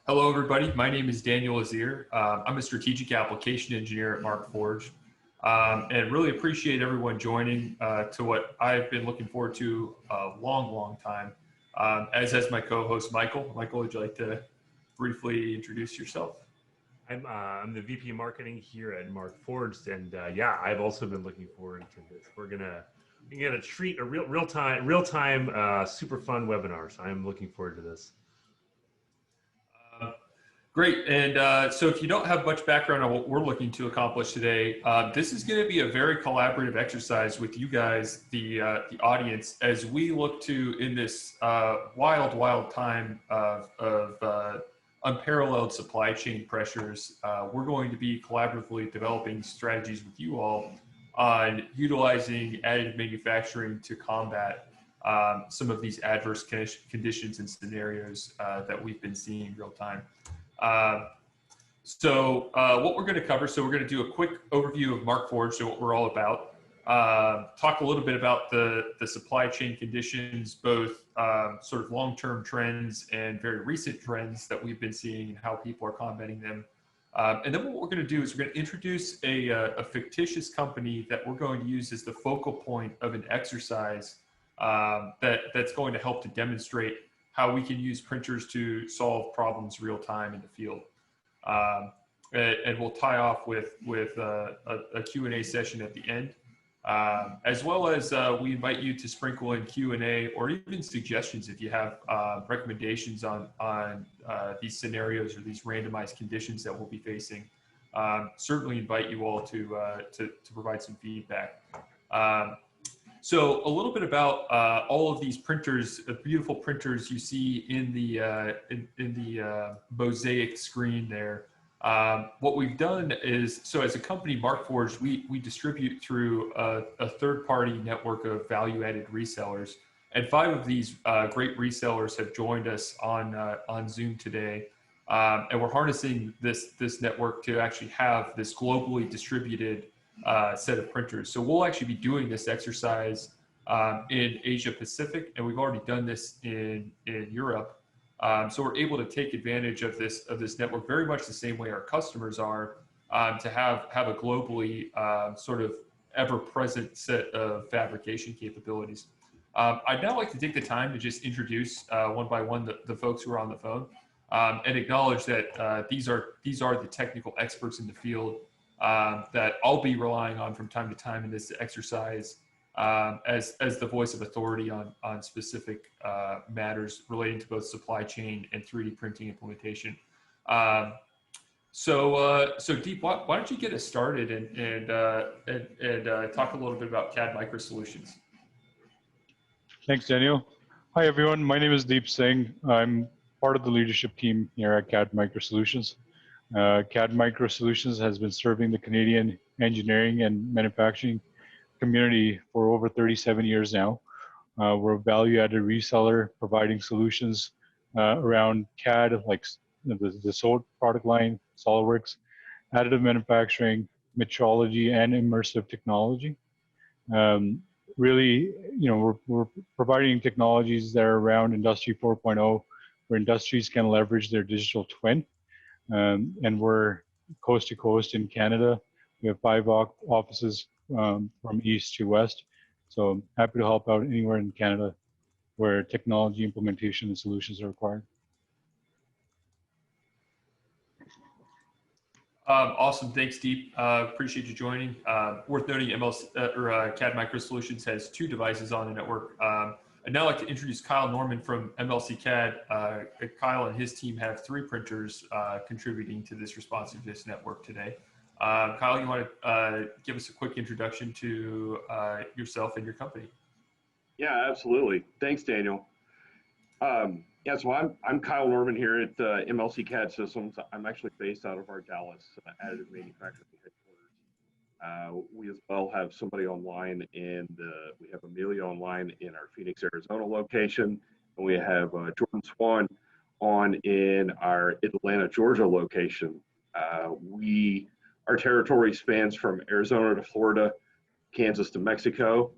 Hello, everybody. My name is Daniel Azir. I'm a strategic application engineer at Markforged, and really appreciate everyone joining to what I've been looking forward to a long time, as has my co-host, Michael. Michael, would you like to briefly introduce yourself? I'm the VP of Marketing here at Markforged, and yeah, I've also been looking forward to this. We're gonna treat a real time super fun webinar. So I'm looking forward to this. Great. And so if you don't have much background on what we're looking to accomplish today, this is going to be a very collaborative exercise with you guys, the audience, as we look to, in this wild time of unparalleled supply chain pressures, we're going to be collaboratively developing strategies with you all on utilizing additive manufacturing to combat some of these adverse conditions and scenarios that we've been seeing in real time. So what we're going to cover, so we're going to do a quick overview of Markforged and what we're all about. Talk a little bit about the supply chain conditions, both sort of long-term trends and very recent trends that we've been seeing and how people are combating them. And then what we're going to do is we're going to introduce a fictitious company that we're going to use as the focal point of an exercise that's going to help to demonstrate how we can use printers to solve problems real time in the field. And we'll tie off with a Q&A session at the end, as well as we invite you to sprinkle in Q&A or even suggestions if you have recommendations on these scenarios or these randomized conditions that we'll be facing. Certainly invite you all to provide some feedback. So a little bit about all of these printers, beautiful printers you see in the mosaic screen there. What we've done is, so as a company, Markforged, we distribute through a third-party network of value-added resellers, and 5 of these great resellers have joined us on Zoom today, and we're harnessing this network to actually have this globally distributed set of printers. So we'll actually be doing this exercise in Asia Pacific, and we've already done this in Europe. So we're able to take advantage of this network very much the same way our customers are, to have a globally sort of ever-present set of fabrication capabilities. I'd now like to take the time to just introduce one by one the folks who are on the phone, and acknowledge that these are the technical experts in the field that I'll be relying on from time to time in this exercise as the voice of authority on specific matters relating to both supply chain and 3D printing implementation. So Deep, why don't you get us started and talk a little bit about CAD Micro Solutions? Thanks, Daniel. Hi, everyone. My name is Deep Singh. I'm part of the leadership team here at CAD Micro Solutions. CAD Micro Solutions has been serving the Canadian engineering and manufacturing community for over 37 years now. We're a value-added reseller providing solutions around CAD, like the sold product line, SolidWorks, additive manufacturing, metrology, and immersive technology. Really, we're providing technologies that are around Industry 4.0, where industries can leverage their digital twin. And we're coast to coast in Canada. We have 5 offices from east to west. So I'm happy to help out anywhere in Canada where technology implementation and solutions are required. Awesome. Thanks, Deep. Appreciate you joining. Worth noting, CAD Micro Solutions has 2 devices on the network. I'd now like to introduce Kyle Norman from MLC CAD. Kyle and his team have 3 printers contributing to this responsiveness network today. Kyle, you want to give us a quick introduction to yourself and your company? Yeah, absolutely. Thanks, Daniel. Yeah, so I'm Kyle Norman here at MLC CAD Systems. I'm actually based out of our Dallas additive manufacturing headquarters. We as well have somebody online, and we have Amelia online in our Phoenix, Arizona location, and we have Jordan Swan on in our Atlanta, Georgia location. Our territory spans from Arizona to Florida, Kansas to Mexico.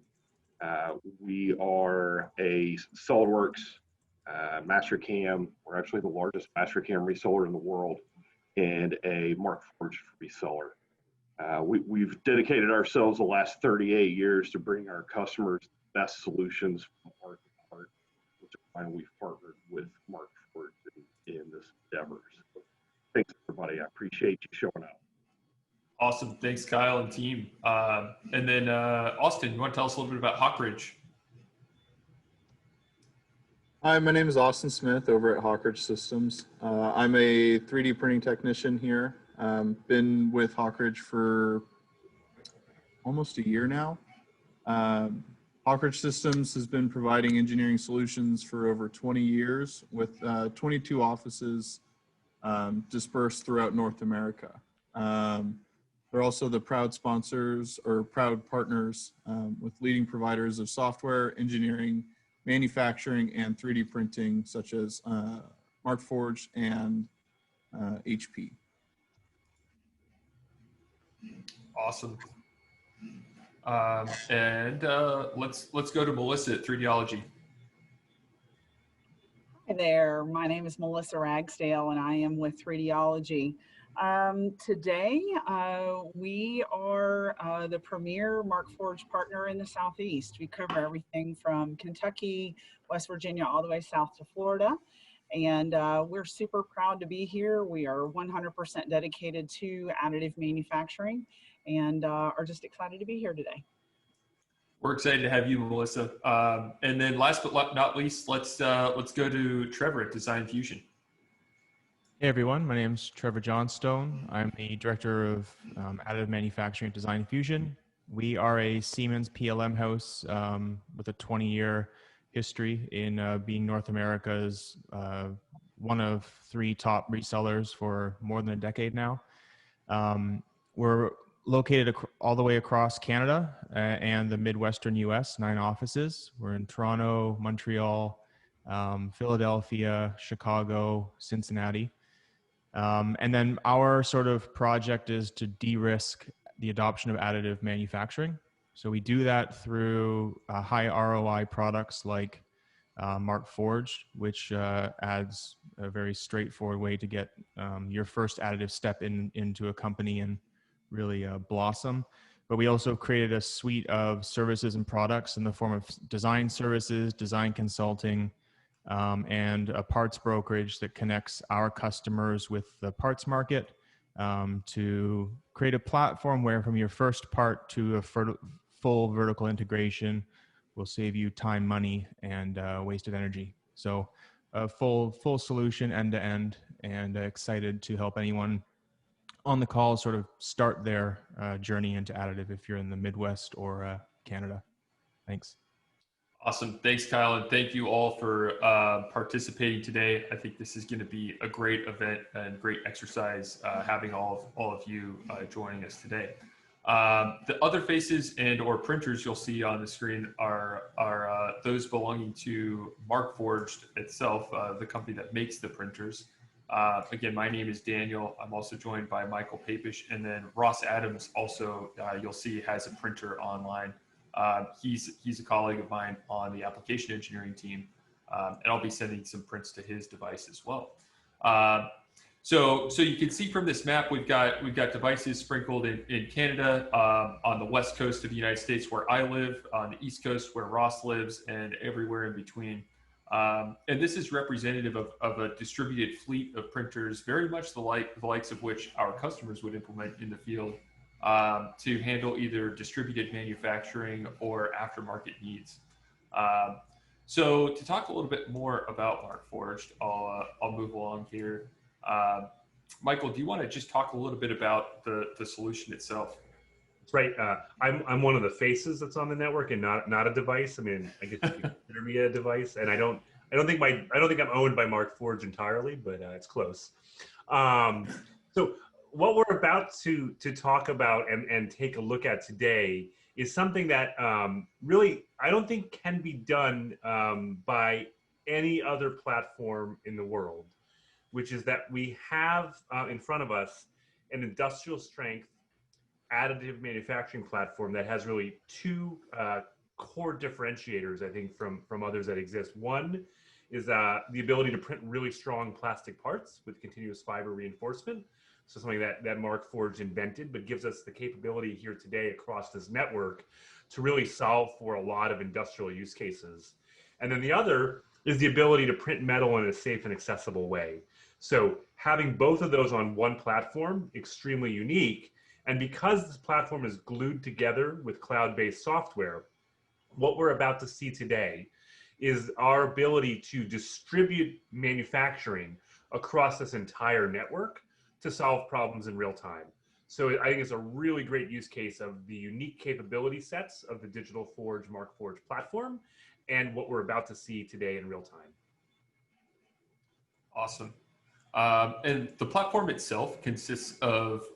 We are a SolidWorks Mastercam. We're actually the largest Mastercam reseller in the world, and a Markforged reseller. We've dedicated ourselves the last 38 years to bring our customers the best solutions from part to part, which is why we've partnered with Markforged in this endeavor. So thanks, everybody. I appreciate you showing up. Awesome. Thanks, Kyle and team. And then Austin, you want to tell us a little bit about Hawkridge? Hi, my name is Austin Smith over at Hawkridge Systems. I'm a 3D printing technician here. Been with Hawkridge for almost a year now. Hawkridge Systems has been providing engineering solutions for over 20 years with 22 offices dispersed throughout North America. They're also the proud sponsors or proud partners with leading providers of software, engineering, manufacturing, and 3D printing, such as Markforged and HP. Awesome. And let's go to Melissa at 3Dology. Hi there, my name is Melissa Ragsdale and I am with 3Dology. Today, we are the premier Markforged partner in the Southeast. We cover everything from Kentucky, West Virginia, all the way south to Florida. And we're super proud to be here. We are 100% dedicated to additive manufacturing and are just excited to be here today. We're excited to have you, Melissa. And then last but not least, let's go to Trevor at Design Fusion. Hey everyone, my name is Trevor Johnstone. I'm the Director of Additive Manufacturing at Design Fusion. We are a Siemens PLM house with a 20-year history in being North America's one of 3 top resellers for more than a decade now. We're located all the way across Canada and the Midwestern US, 9 offices. We're in Toronto, Montreal, Philadelphia, Chicago, Cincinnati. And then our sort of project is to de-risk the adoption of additive manufacturing. So we do that through high ROI products like Markforged, which adds a very straightforward way to get your first additive step into a company and really blossom. But we also created a suite of services and products in the form of design services, design consulting, and a parts brokerage that connects our customers with the parts market to create a platform where from your first part to a full vertical integration will save you time, money, and wasted energy. So a full solution end to end, and excited to help anyone on the call sort of start their journey into additive if you're in the Midwest or Canada. Thanks. Awesome. Thanks, Kyle. And thank you all for participating today. I think this is going to be a great event and great exercise having all of you joining us today. The other faces and or printers you'll see on the screen are those belonging to Markforged itself, the company that makes the printers. Again, my name is Daniel. I'm also joined by Michael Papish, and then Ross Adams also you'll see has a printer online. He's a colleague of mine on the application engineering team, and I'll be sending some prints to his device as well. So you can see from this map, we've got devices sprinkled in Canada, on the west coast of the United States where I live, on the east coast where Ross lives, and everywhere in between. And this is representative of a distributed fleet of printers, very much the likes of which our customers would implement in the field to handle either distributed manufacturing or aftermarket needs. So to talk a little bit more about Markforged, I'll move along here. Michael, do you want to just talk a little bit about the solution itself? That's right. I'm one of the faces that's on the network and not a device. I mean, I guess you could consider me a device, and I don't think I'm owned by Markforged entirely, but it's close. So what we're about to talk about and take a look at today is something that really I don't think can be done by any other platform in the world, which is that we have in front of us an industrial strength additive manufacturing platform that has really 2 core differentiators, I think, from others that exist. One is the ability to print really strong plastic parts with continuous fiber reinforcement. So something that Markforged invented, but gives us the capability here today across this network to really solve for a lot of industrial use cases. And then the other is the ability to print metal in a safe and accessible way. So having both of those on one platform, extremely unique. And because this platform is glued together with cloud-based software, what we're about to see today is our ability to distribute manufacturing across this entire network to solve problems in real time. So I think it's a really great use case of the unique capability sets of the Digital Forge Markforged platform and what we're about to see today in real time. Awesome. And the platform itself consists of,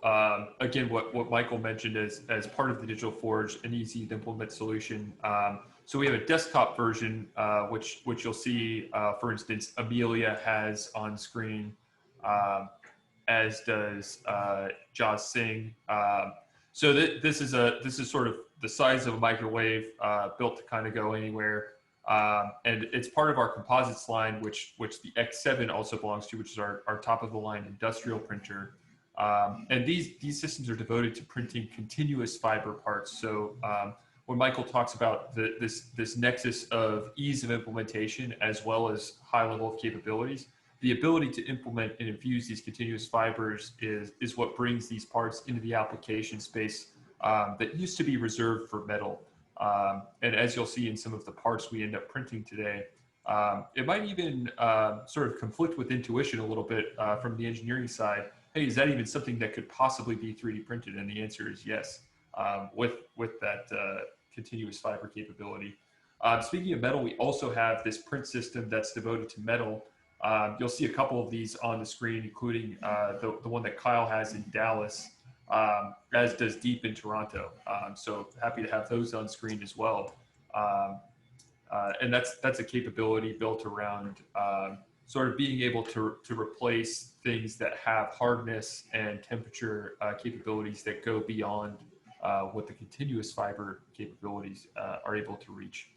again, what Michael mentioned as part of the Digital Forge, an easy to implement solution. So we have a desktop version, which you'll see, for instance, Amelia has on screen, as does Jas Singh. So this is sort of the size of a microwave, built to kind of go anywhere. And it's part of our composites line, which the X7 also belongs to, which is our top of the line industrial printer. And these systems are devoted to printing continuous fiber parts. So when Michael talks about this nexus of ease of implementation as well as high level of capabilities, the ability to implement and infuse these continuous fibers is what brings these parts into the application space that used to be reserved for metal. And as you'll see in some of the parts we end up printing today, it might even sort of conflict with intuition a little bit from the engineering side. Hey, is that even something that could possibly be 3D printed? And the answer is yes, with that continuous fiber capability. Speaking of metal, we also have this print system that's devoted to metal. You'll see a couple of these on the screen, including the one that Kyle has in Dallas, as does Deep in Toronto. So happy to have those on screen as well. And that's a capability built around sort of being able to replace things that have hardness and temperature capabilities that go beyond what the continuous fiber capabilities are able to reach.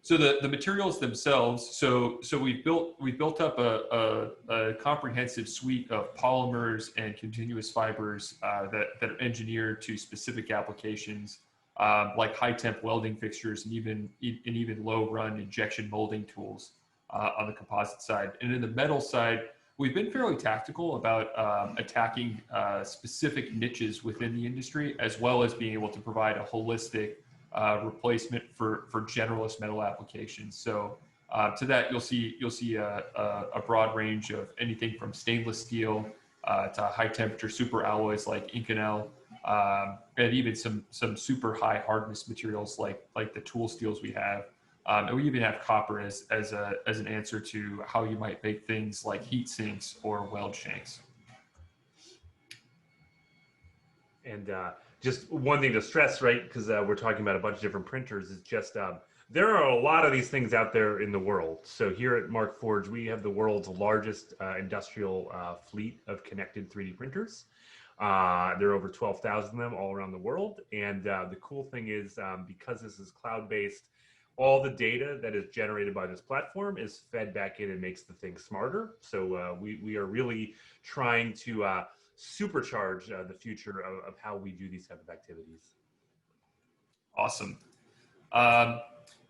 So the materials themselves, so we've built up a comprehensive suite of polymers and continuous fibers that are engineered to specific applications, like high temp welding fixtures and even low run injection molding tools on the composite side. And in the metal side, we've been fairly tactical about attacking specific niches within the industry, as well as being able to provide a holistic replacement for generalist metal applications. So to that, you'll see a broad range of anything from stainless steel to high temperature super alloys like Inconel, and even some super high hardness materials like the tool steels we have. And we even have copper as an answer to how you might make things like heat sinks or weld shanks. And just one thing to stress, right, because we're talking about a bunch of different printers, is just there are a lot of these things out there in the world. So here at Markforged, we have the world's largest industrial fleet of connected 3D printers. There are over 12,000 of them all around the world. And the cool thing is, because this is cloud-based, all the data that is generated by this platform is fed back in and makes the thing smarter. So we are really trying to supercharge the future of how we do these type of activities. Awesome.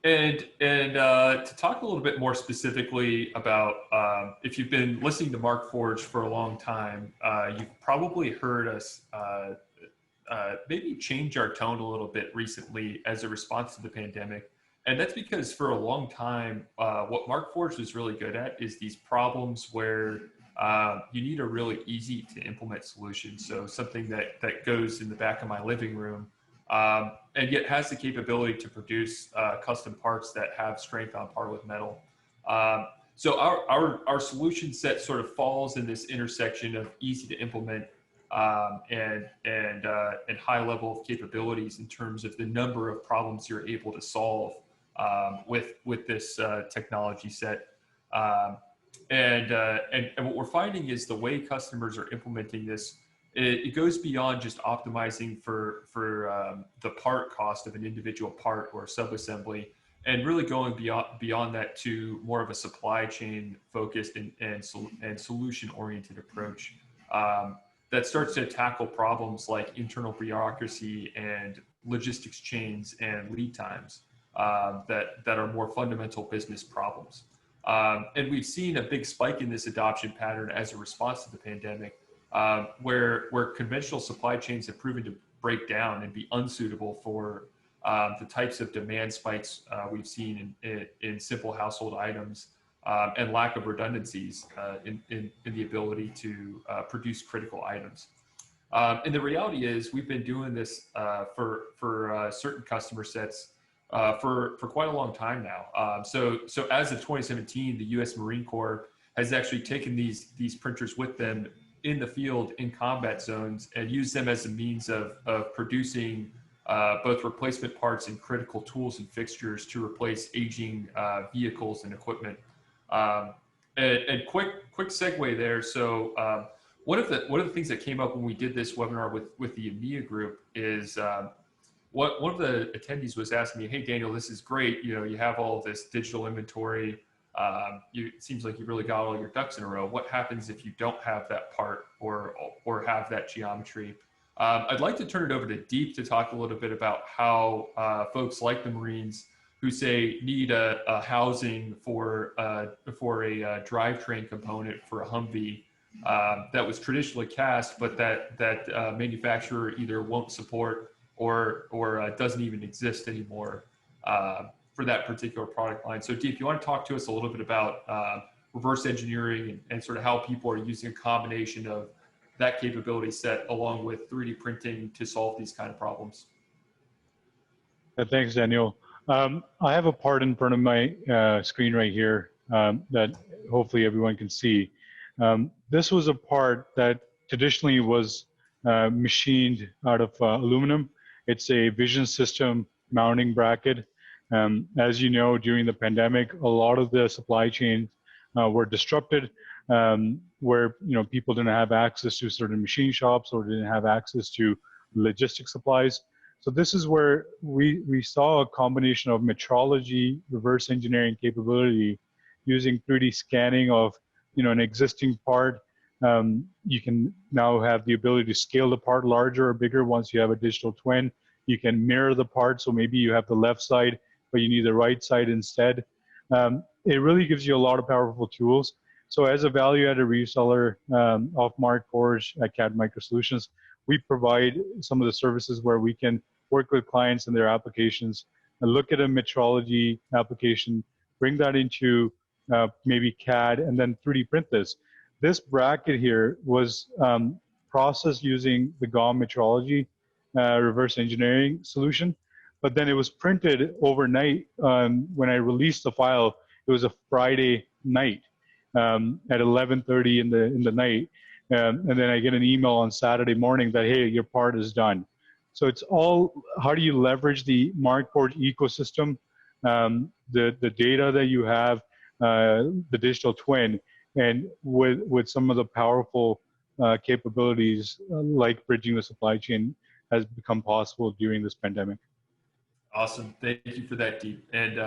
And to talk a little bit more specifically about, if you've been listening to Markforged for a long time, you've probably heard us maybe change our tone a little bit recently as a response to the pandemic. And that's because for a long time, what Markforged is really good at is these problems where you need a really easy to implement solution. So something that goes in the back of my living room, and yet has the capability to produce custom parts that have strength on par with metal. So our solution set sort of falls in this intersection of easy to implement and high level of capabilities in terms of the number of problems you're able to solve with this technology set. And what we're finding is the way customers are implementing this, it goes beyond just optimizing for the part cost of an individual part or subassembly. and really going beyond that to more of a supply chain focused and solution oriented approach that starts to tackle problems like internal bureaucracy and logistics chains and lead times that are more fundamental business problems. And we've seen a big spike in this adoption pattern as a response to the pandemic, where conventional supply chains have proven to break down and be unsuitable for the types of demand spikes we've seen in simple household items and lack of redundancies in the ability to produce critical items. And the reality is we've been doing this for certain customer sets for quite a long time now. So as of 2017, the U.S. Marine Corps has actually taken these printers with them in the field in combat zones and used them as a means of producing both replacement parts and critical tools and fixtures to replace aging vehicles and equipment. And quick segue there. So one of the things that came up when we did this webinar with the EMEA group is one of the attendees was asking me, "Hey Daniel, this is great. You know, you have all this digital inventory. It seems like you really got all your ducks in a row. What happens if you don't have that part or have that geometry?" I'd like to turn it over to Deep to talk a little bit about how folks like the Marines who say need a housing for a drivetrain component for a Humvee that was traditionally cast, but that manufacturer either won't support or doesn't even exist anymore for that particular product line. So Deep, you want to talk to us a little bit about reverse engineering and sort of how people are using a combination of that capability set along with 3D printing to solve these kind of problems? Thanks, Daniel. I have a part in front of my screen right here that hopefully everyone can see. This was a part that traditionally was machined out of aluminum. It's a vision system mounting bracket. As you know, during the pandemic, a lot of the supply chains were disrupted, where people didn't have access to certain machine shops or didn't have access to logistic supplies. So this is where we saw a combination of metrology, reverse engineering capability, using 3D scanning of an existing part. You can now have the ability to scale the part larger or bigger once you have a digital twin. You can mirror the part, so maybe you have the left side, but you need the right side instead. It really gives you a lot of powerful tools. So as a value-added reseller of Markforged at CAD Micro Solutions, we provide some of the services where we can work with clients in their applications and look at a metrology application, bring that into maybe CAD, and then 3D print this. This bracket here was processed using the GOM metrology reverse engineering solution, but then it was printed overnight. When I released the file, it was a Friday night at 11:30 in the night, and then I get an email on Saturday morning that, hey, your part is done. So it's all, how do you leverage the Markforged ecosystem, the data that you have, the digital twin, and with some of the powerful capabilities like bridging the supply chain has become possible during this pandemic. Awesome. Thank you for that, Deep. And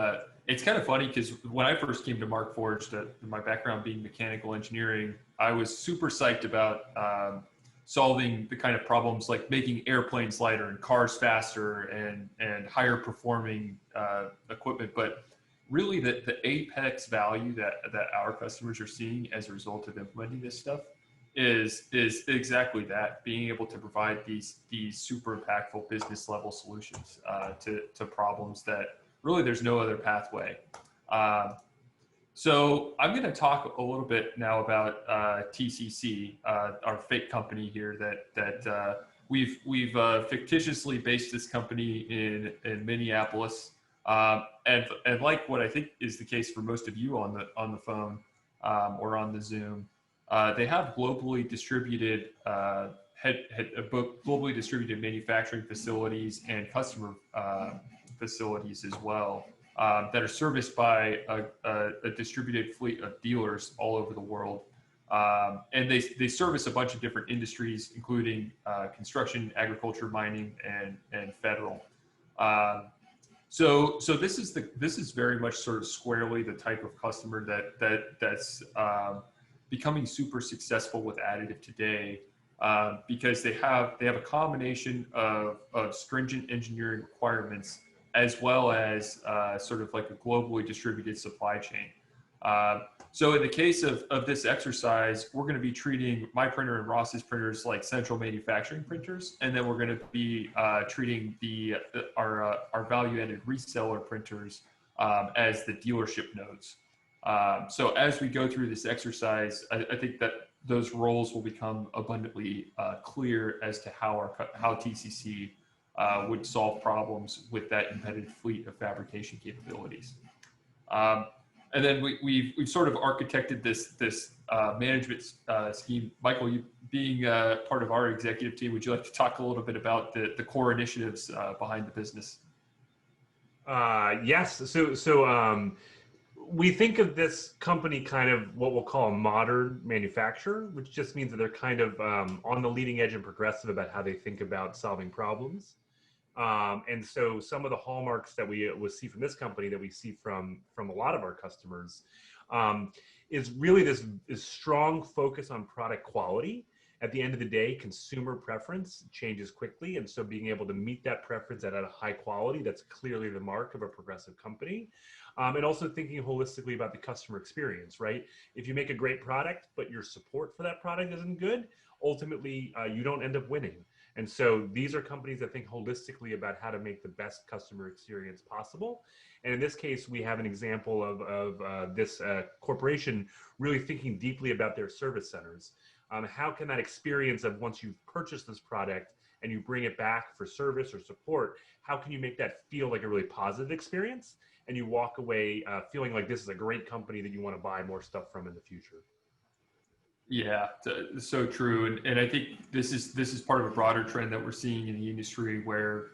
it's kind of funny because when I first came to Markforged, my background being mechanical engineering, I was super psyched about solving the kind of problems like making airplanes lighter and cars faster and higher performing equipment. But really the apex value that our customers are seeing as a result of implementing this stuff is exactly that, being able to provide these super impactful business level solutions to problems that really there's no other pathway. So I'm going to talk a little bit now about TCC, our fake company here that we've fictitiously based this company in Minneapolis, and like what I think is the case for most of you on the phone or on the Zoom. They have globally distributed globally distributed manufacturing facilities and customer facilities as well that are serviced by a distributed fleet of dealers all over the world. And they service a bunch of different industries, including construction, agriculture, mining, and federal. So this is very much sort of squarely the type of customer that's becoming super successful with additive today, because they have a combination of stringent engineering requirements as well as sort of like a globally distributed supply chain. So in the case of this exercise, we're going to be treating my printer and Ross's printers like central manufacturing printers, and then we're going to be treating our value-added reseller printers as the dealership nodes. So as we go through this exercise, I think that those roles will become abundantly clear as to how TCC would solve problems with that embedded fleet of fabrication capabilities. And then we've sort of architected this management scheme. Michael, you being part of our executive team, would you like to talk a little bit about the core initiatives behind the business? Yes. So we think of this company kind of what we'll call a modern manufacturer, which just means that they're kind of on the leading edge and progressive about how they think about solving problems. And so some of the hallmarks that we will see from this company that we see from a lot of our customers is really this strong focus on product quality. At the end of the day, consumer preference changes quickly. And so being able to meet that preference at a high quality, that's clearly the mark of a progressive company. And also thinking holistically about the customer experience, right? If you make a great product, but your support for that product isn't good, ultimately you don't end up winning. And so these are companies that think holistically about how to make the best customer experience possible. And in this case, we have an example of this corporation really thinking deeply about their service centers. How can that experience of once you've purchased this product and you bring it back for service or support, how can you make that feel like a really positive experience? And you walk away feeling like this is a great company that you want to buy more stuff from in the future. Yeah, so true, and I think this is part of a broader trend that we're seeing in the industry where,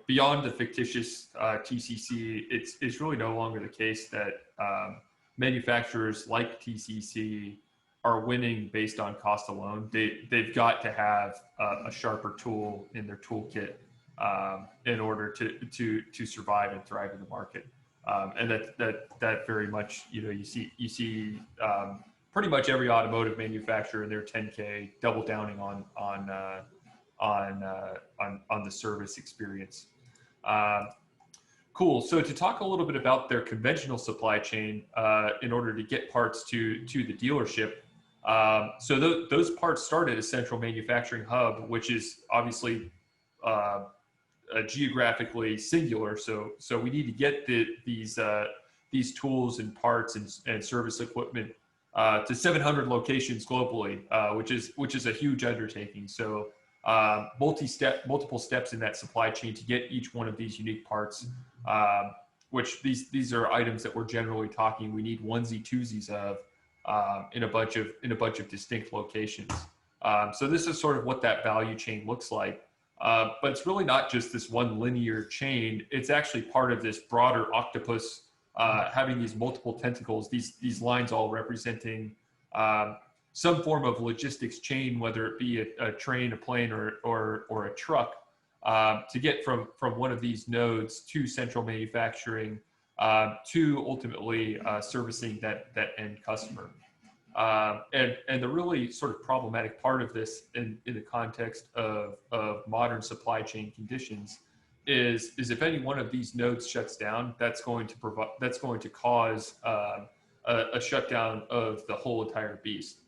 beyond the fictitious TCC, it's really no longer the case that manufacturers like TCC are winning based on cost alone. They've got to have a sharper tool in their toolkit in order to survive and thrive in the market, and that very much you see. Pretty much every automotive manufacturer in their 10K double downing on the service experience. Cool. So to talk a little bit about their conventional supply chain in order to get parts to the dealership. So those parts start at a central manufacturing hub, which is obviously geographically singular. So we need to get these tools and parts and service equipment to 700 locations globally, which is a huge undertaking. So multiple steps in that supply chain to get each one of these unique parts, which these are items that we're generally talking we need onesie-twosies of in a bunch of distinct locations. So this is sort of what that value chain looks like. But it's really not just this one linear chain. It's actually part of this broader octopus, having these multiple tentacles, these lines all representing some form of logistics chain, whether it be a train, a plane, or a truck, to get from one of these nodes to central manufacturing, to ultimately servicing that end customer. And the really sort of problematic part of this in the context of modern supply chain conditions is if any one of these nodes shuts down, that's going to cause a shutdown of the whole entire beast.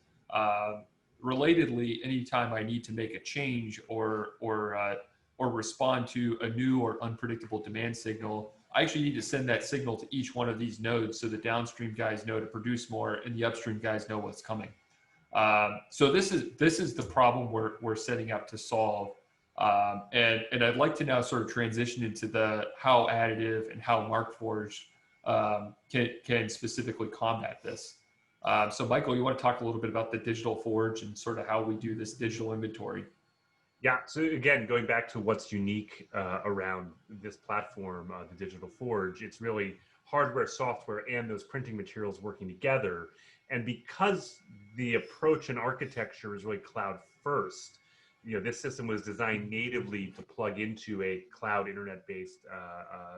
Relatedly, anytime I need to make a change or respond to a new or unpredictable demand signal, I actually need to send that signal to each one of these nodes so the downstream guys know to produce more and the upstream guys know what's coming. So this is the problem we're setting out to solve. And I'd like to now sort of transition into how additive and how Markforged can specifically combat this. So Michael, you want to talk a little bit about the digital forge and sort of how we do this digital inventory? Yeah, so again, going back to what's unique around this platform, the digital forge, it's really hardware, software, and those printing materials working together. And because the approach and architecture is really cloud first, this system was designed natively to plug into a cloud internet-based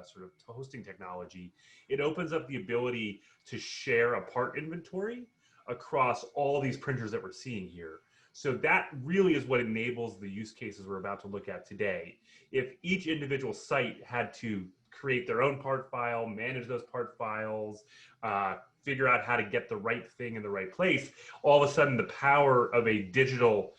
sort of hosting technology. It opens up the ability to share a part inventory across all these printers that we're seeing here. So that really is what enables the use cases we're about to look at today. If each individual site had to create their own part file, manage those part files, figure out how to get the right thing in the right place, all of a sudden the power of a digital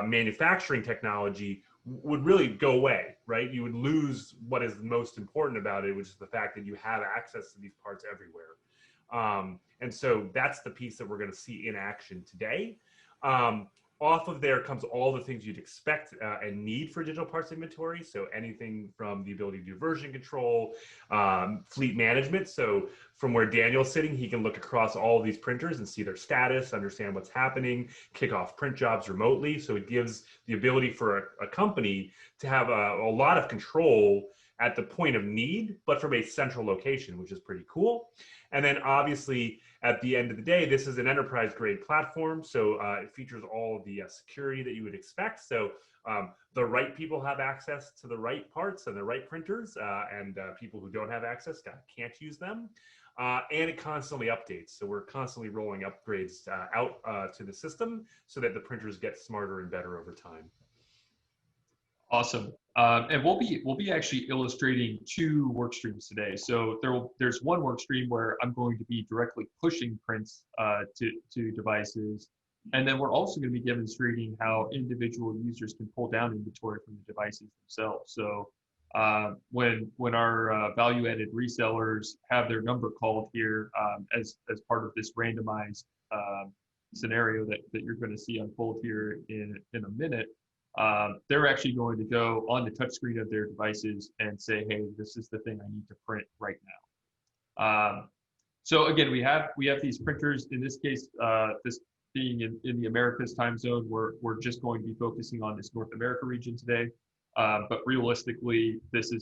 manufacturing technology would really go away, right? You would lose what is most important about it, which is the fact that you have access to these parts everywhere. And so that's the piece that we're going to see in action today. Off of there comes all the things you'd expect and need for digital parts inventory. So anything from the ability to do version control, fleet management. So from where Daniel's sitting, he can look across all of these printers and see their status, understand what's happening, kick off print jobs remotely. So it gives the ability for a company to have a lot of control at the point of need, but from a central location, which is pretty cool. And then obviously at the end of the day, this is an enterprise grade platform. So it features all of the security that you would expect. So the right people have access to the right parts and the right printers, and people who don't have access can't use them. And it constantly updates. So we're constantly rolling upgrades out to the system so that the printers get smarter and better over time. Awesome. And we'll be actually illustrating two work streams today. So there's one work stream where I'm going to be directly pushing prints to devices. And then we're also going to be demonstrating how individual users can pull down inventory from the devices themselves. So when our value-added resellers have their number called here as part of this randomized scenario that you're going to see unfold here in a minute, they're actually going to go on the touchscreen of their devices and say, hey, this is the thing I need to print right now. So again, we have these printers. In this case, this being in the Americas time zone, we're just going to be focusing on this North America region today. But realistically, this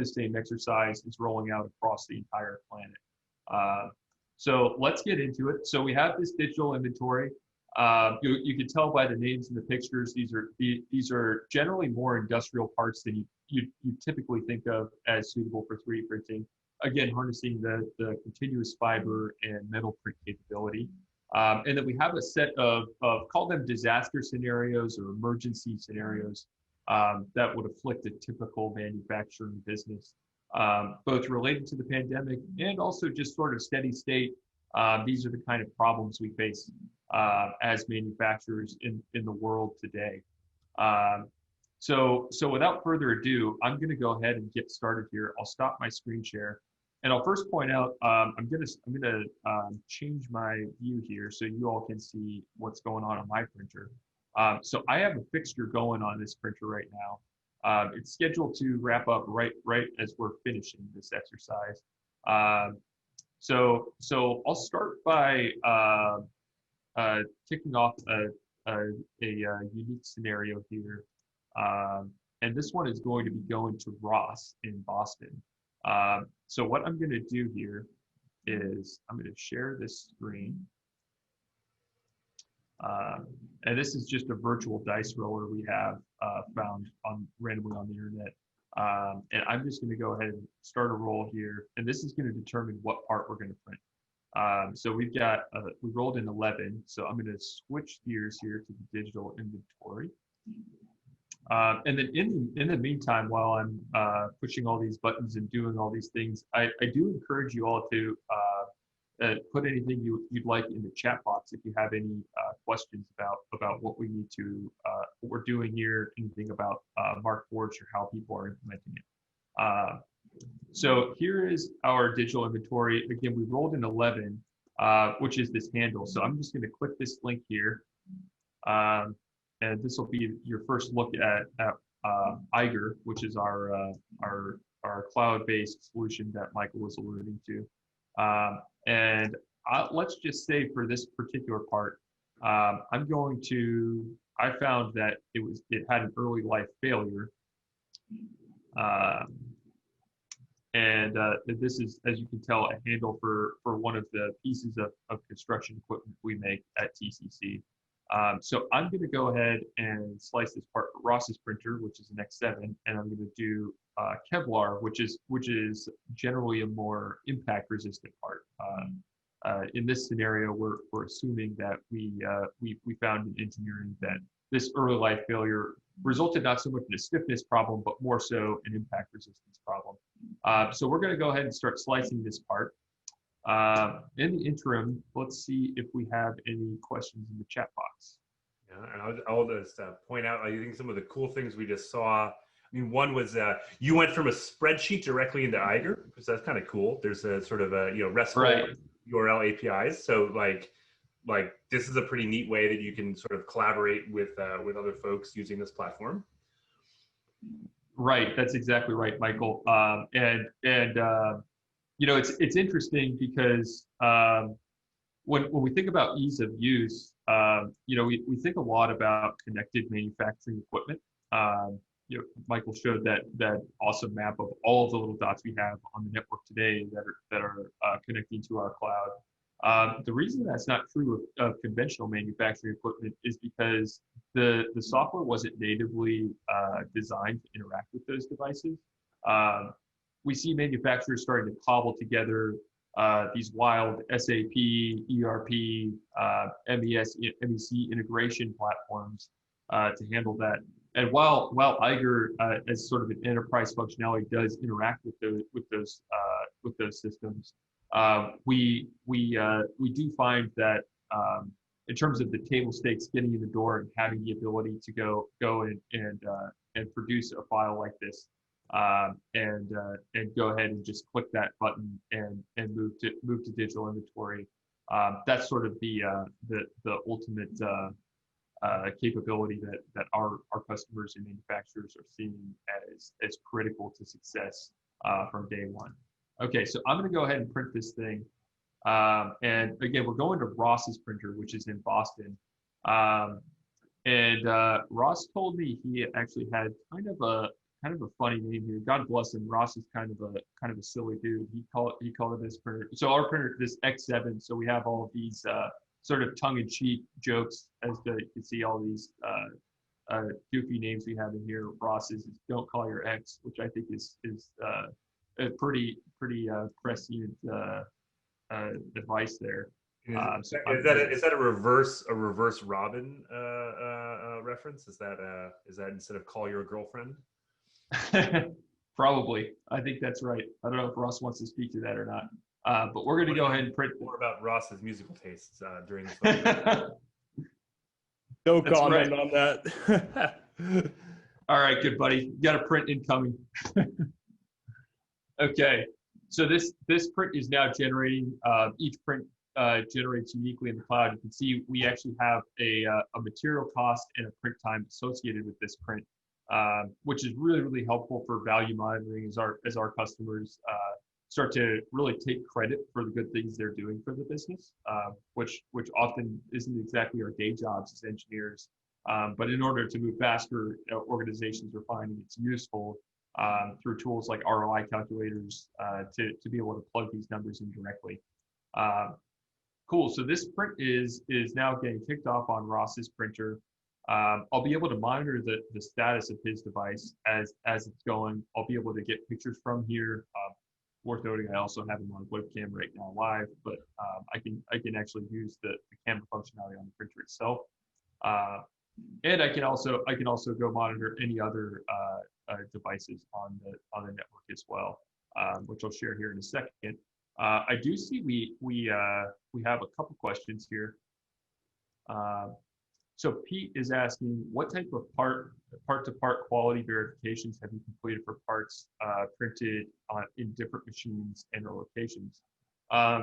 same exercise is rolling out across the entire planet. So let's get into it. So we have this digital inventory. You can tell by the names in the pictures, these are generally more industrial parts than you typically think of as suitable for 3D printing. Again, harnessing the continuous fiber and metal print capability. And then we have a set of call them disaster scenarios or emergency scenarios that would afflict a typical manufacturing business, both related to the pandemic and also just sort of steady state. These are the kind of problems we face as manufacturers in the world today. So without further ado, I'm going to go ahead and get started here. I'll stop my screen share, and I'll first point out I'm going to change my view here so you all can see what's going on my printer. So I have a fixture going on this printer right now. It's scheduled to wrap up right as we're finishing this exercise. So I'll start by kicking off a unique scenario here. And this one is going to be going to Ross in Boston. So what I'm going to do here is I'm going to share this screen. And this is just a virtual dice roller we have found randomly on the internet. And I'm just going to go ahead and start a roll here. And this is going to determine what part we're going to print. So we rolled in 11. So I'm going to switch gears here to the digital inventory. And then in the meantime, while I'm pushing all these buttons and doing all these things, I do encourage you all to put anything you'd like in the chat box if you have any questions about what we need to what we're doing here, anything about Markforged or how people are implementing it. So here is our digital inventory. Again, we rolled in 11, which is this handle. So I'm just going to click this link here. And this will be your first look at Eiger, which is our cloud-based solution that Michael was alluding to. And let's just say for this particular part, I found that it had an early life failure. And this is, as you can tell, a handle for one of the pieces of construction equipment we make at TCC. So I'm going to go ahead and slice this part for Ross's printer, which is an X7, and I'm going to do Kevlar, which is generally a more impact resistant part. In this scenario, we're assuming that we found in engineering that this early life failure resulted not so much in a stiffness problem, but more so an impact resistance problem. So we're going to go ahead and start slicing this part. In the interim, let's see if we have any questions in the chat box. Yeah, and I'll just point out, I think some of the cool things we just saw. I mean, one was you went from a spreadsheet directly into Eiger, because that's kind of cool. There's a sort of a RESTful URL APIs. So like this is a pretty neat way that you can sort of collaborate with other folks using this platform. Right, that's exactly right, Michael. It's interesting because when we think about ease of use, we think a lot about connected manufacturing equipment. Michael showed that awesome map of all of the little dots we have on the network today that are connecting to our cloud. The reason that's not true of conventional manufacturing equipment is because the software wasn't natively designed to interact with those devices. We see manufacturers starting to cobble together these wild SAP, ERP, MEC integration platforms to handle that. And while Eiger, as sort of an enterprise functionality, does interact with those systems, we do find that in terms of the table stakes, getting in the door and having the ability to go and produce a file like this, and go ahead and just click that button and move to digital inventory. That's sort of the ultimate capability that our customers and manufacturers are seeing as critical to success from day one. Okay, so I'm going to go ahead and print this thing. And again, we're going to Ross's printer, which is in Boston. And Ross told me he actually had kind of a funny name here. God bless him. Ross is kind of a silly dude. He called it this printer. So our printer, this X7. So we have all of these sort of tongue-in-cheek jokes as you can see all these goofy names we have in here. Ross is "Don't call your ex," which I think is a pretty prescient advice there. Is that a reverse Robin reference? Is that instead of "call your girlfriend"? Probably. I think that's right. I don't know if Ross wants to speak to that or not. But we're going to go ahead and print more about Ross's musical tastes during this. No comment on that. All right, good buddy. You got a print incoming. Okay. So this print is now generating. Each print generates uniquely in the cloud. You can see we actually have a material cost and a print time associated with this print, which is really, really helpful for value monitoring as our customers start to really take credit for the good things they're doing for the business, which often isn't exactly our day jobs as engineers. But in order to move faster, organizations are finding it's useful through tools like ROI calculators to be able to plug these numbers in directly. Cool. So this print is now getting kicked off on Ross's printer. I'll be able to monitor the status of his device as it's going. I'll be able to get pictures from here. Worth noting, I also have him on webcam right now live, but I can actually use the camera functionality on the printer itself. And I can also go monitor any other devices on the network as well, which I'll share here in a second. I do see we have a couple questions here. So Pete is asking, what type of part-to-part quality verifications have you completed for parts printed in different machines and or locations?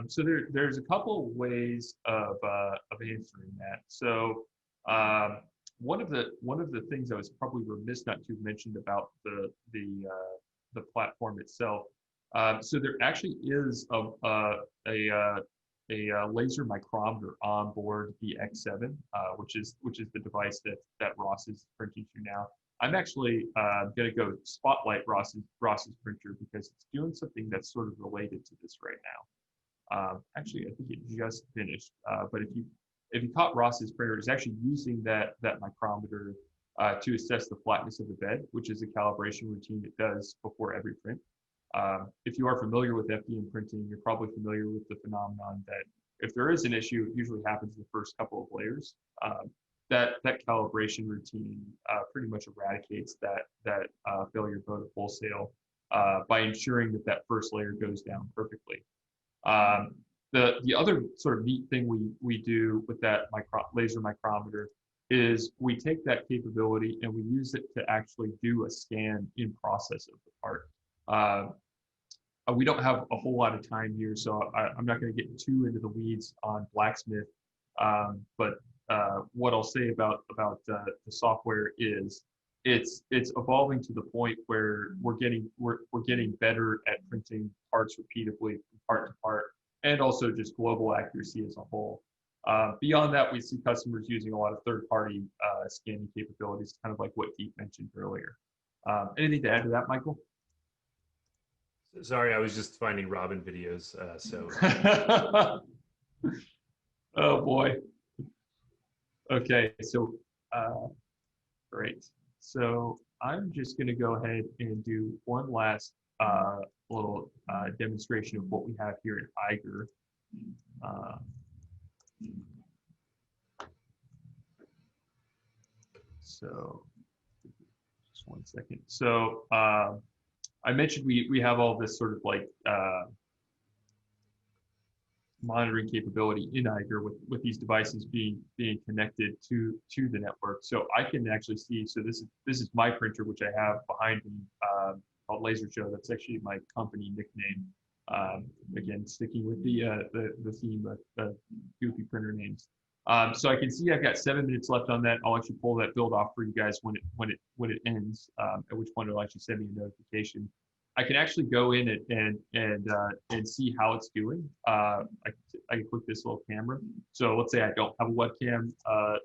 So there's a couple ways of answering that. So one of the things I was probably remiss not to have mentioned about the platform itself. So there actually is a laser micrometer on board the X7, which is the device that Ross is printing to now. I'm actually going to go spotlight Ross's printer because it's doing something that's sort of related to this right now. Actually, I think it just finished, but if you if you caught Ross's printer, it's actually using that micrometer to assess the flatness of the bed, which is a calibration routine it does before every print. If you are familiar with FDM printing, you're probably familiar with the phenomenon that if there is an issue, it usually happens in the first couple of layers. That calibration routine pretty much eradicates that failure mode of wholesale by ensuring that first layer goes down perfectly. The other sort of neat thing we do with that laser micrometer is we take that capability and we use it to actually do a scan in process of the part. We don't have a whole lot of time here, so I'm not going to get too into the weeds on blacksmith. But what I'll say about the software is it's evolving to the point where we're getting better at printing parts repeatably from part to part, and also just global accuracy as a whole. Beyond that, we see customers using a lot of third-party scanning capabilities, kind of like what Deep mentioned earlier. Anything to add to that, Michael? Sorry, I was just finding Robin videos. Oh boy. Okay, so great. So I'm just going to go ahead and do one last little demonstration of what we have here at Eiger. So just one second. So I mentioned we have all this sort of like monitoring capability in Eiger with these devices being connected to the network. So I can actually see. So this is my printer, which I have behind me, called Laser Show. That's actually my company nickname. Again, sticking with the theme of goofy printer names. So I can see I've got 7 minutes left on that. I'll actually pull that build off for you guys when it ends. At which point it'll actually send me a notification. I can actually go in and see how it's doing. I can click this little camera. So let's say I don't have a webcam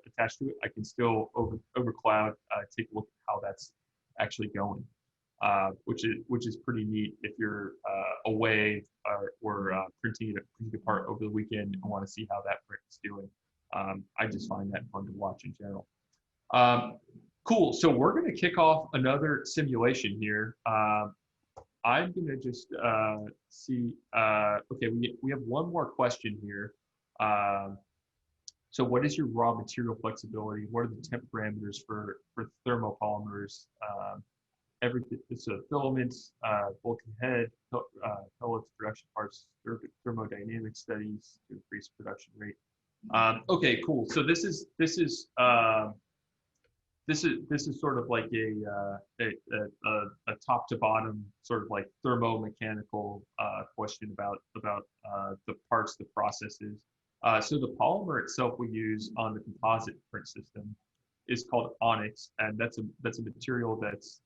attached to it. I can still over cloud take a look at how that's actually going, which is pretty neat if you're away or printing a part over the weekend and want to see how that print is doing. I just find that fun to watch in general. Cool. So we're going to kick off another simulation here. I'm going to just see, okay, we have one more question here. So what is your raw material flexibility? What are the temp parameters for thermopolymers? Everything, so filaments, bulky head, pellets, production parts, thermodynamic studies to increase production rate. Okay, cool. So this is sort of like a top to bottom sort of like thermomechanical question about the parts, the processes. So the polymer itself we use on the composite print system is called onyx, and that's a material that's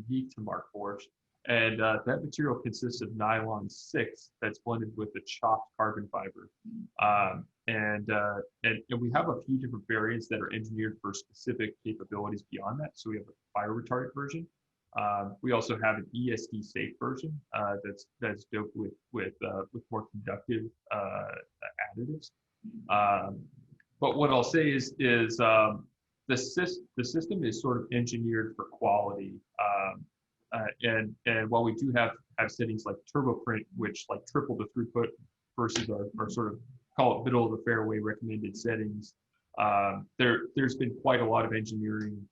unique to Markforged. And that material consists of nylon 6 that's blended with a chopped carbon fiber. And we have a few different variants that are engineered for specific capabilities beyond that. So we have a fire retardant version. We also have an ESD safe version that's doped with more conductive additives. But what I'll say is the system is sort of engineered for quality. And while we do have settings like turbo print, which like triple the throughput versus our sort of call it middle of the fairway recommended settings, there's been quite a lot of engineering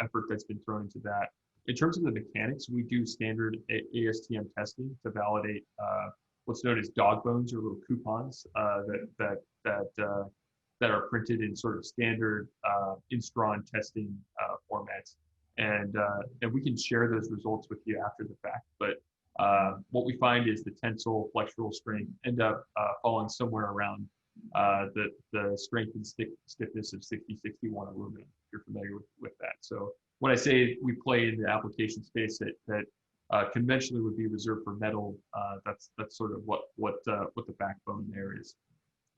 effort that's been thrown into that. In terms of the mechanics, we do standard ASTM testing to validate what's known as dog bones or little coupons that are printed in sort of standard Instron testing formats. And we can share those results with you after the fact. But what we find is the tensile flexural strength end up falling somewhere around the strength and stiffness of 6061 aluminum, if you're familiar with that. So when I say we play in the application space that conventionally would be reserved for metal, that's sort of what the backbone there is.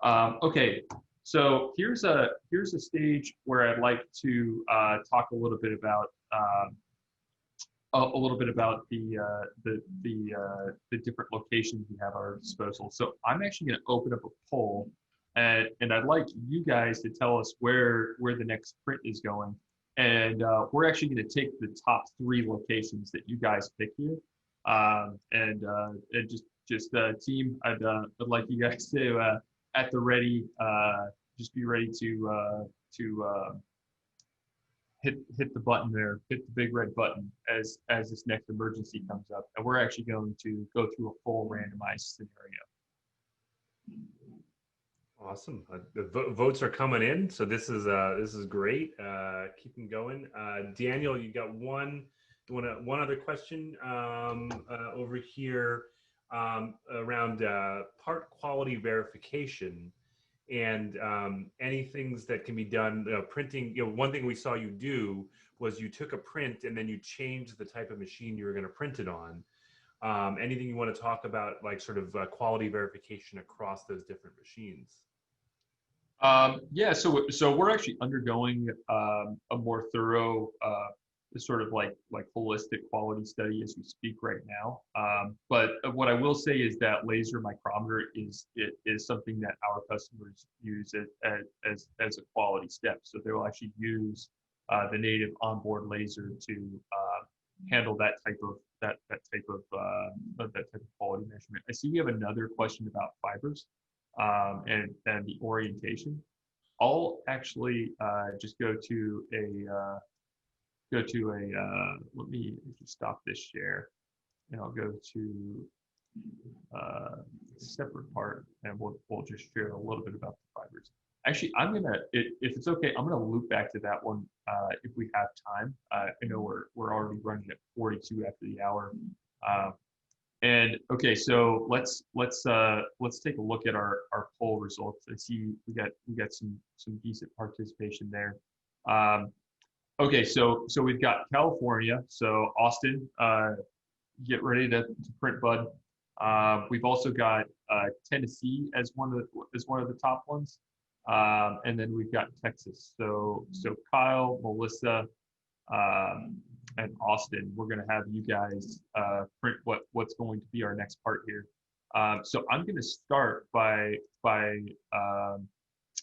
Okay. So here's a stage where I'd like to talk a little bit about the different locations we have at our disposal. So I'm actually going to open up a poll and I'd like you guys to tell us where the next print is going. And we're actually going to take the top 3 locations that you guys pick here, and just team, I'd like you guys to at the ready, just be ready to hit the button there, hit the big red button as this next emergency comes up, and we're actually going to go through a full randomized scenario. Awesome. The votes are coming in, so this is great. Keeping going. Daniel, you got one other question over here around part quality verification and any things that can be done. Printing. One thing we saw you do was you took a print and then you changed the type of machine you were going to print it on. Anything you want to talk about, like sort of quality verification across those different machines? Yeah, so we're actually undergoing a more thorough sort of like holistic quality study as we speak right now. But what I will say is that laser micrometer is something that our customers use as a quality step. So they will actually use the native onboard laser to handle that type of quality measurement. I see we have another question about fibers and the orientation. I'll actually just go to a let me just stop this share, and I'll go to a separate part, and we'll just share a little bit about the fibers. Actually, I'm gonna, if it's okay, I'm gonna loop back to that one if we have time. I know we're already running at 42 after the hour. And okay, so let's take a look at our poll results. I see we got some decent participation there. Okay, so we've got California. So Austin, get ready to print, bud. We've also got Tennessee as one of the top ones, and then we've got Texas. So Kyle, Melissa, and Austin, we're going to have you guys print what's going to be our next part here. So I'm going to start by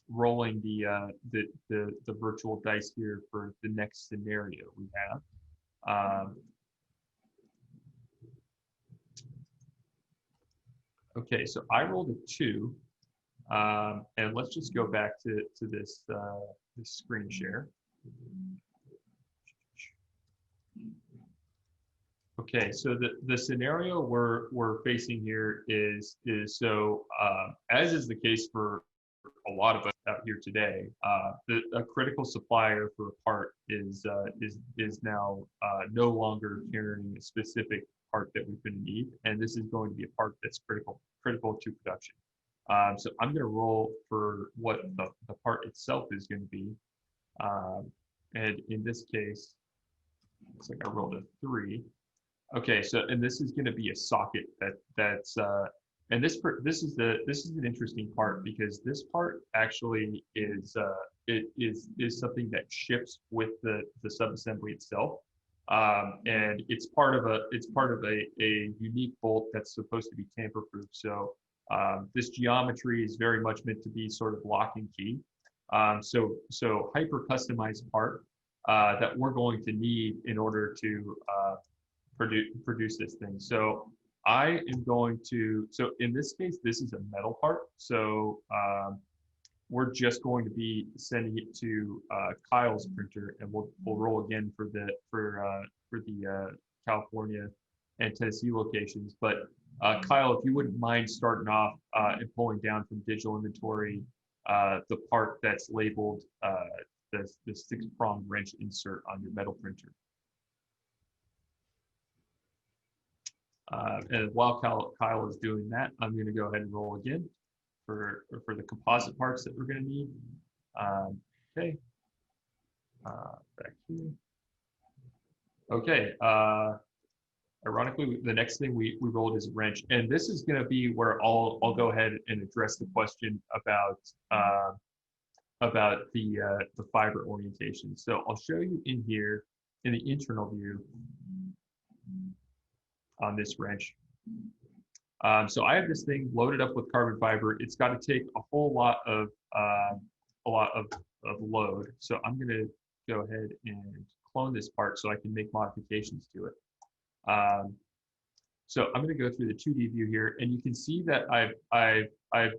rolling the virtual dice here for the next scenario we have. Okay, so I rolled a 2, and let's just go back to this screen share. Okay, so the scenario we're facing here is so as is the case for a lot of us out here today, a critical supplier for a part is now no longer carrying a specific part that we're going to need, and this is going to be a part that's critical to production. So I'm going to roll for what the part itself is going to be, and in this case, looks like I rolled a 3. Okay, so and this is going to be a socket that's and this is an interesting part, because this part actually is something that ships with the subassembly itself, and it's part of a unique bolt that's supposed to be tamper proof. So this geometry is very much meant to be sort of lock and key. So hyper customized part that we're going to need in order to produce this thing. So I am going to, so in this case, this is a metal part. So we're just going to be sending it to Kyle's printer, and we'll roll again for the California and Tennessee locations. But Kyle, if you wouldn't mind starting off and pulling down from digital inventory the part that's labeled the 6-prong wrench insert on your metal printer. And while Kyle is doing that, I'm going to go ahead and roll again for the composite parts that we're going to need. Okay, back here. Okay, ironically, the next thing we rolled is a wrench, and this is going to be where I'll go ahead and address the question about the fiber orientation. So I'll show you in here in the internal view on this wrench. So I have this thing loaded up with carbon fiber. It's got to take a whole lot of load. So I'm going to go ahead and clone this part so I can make modifications to it. So I'm going to go through the 2D view here, and you can see that I've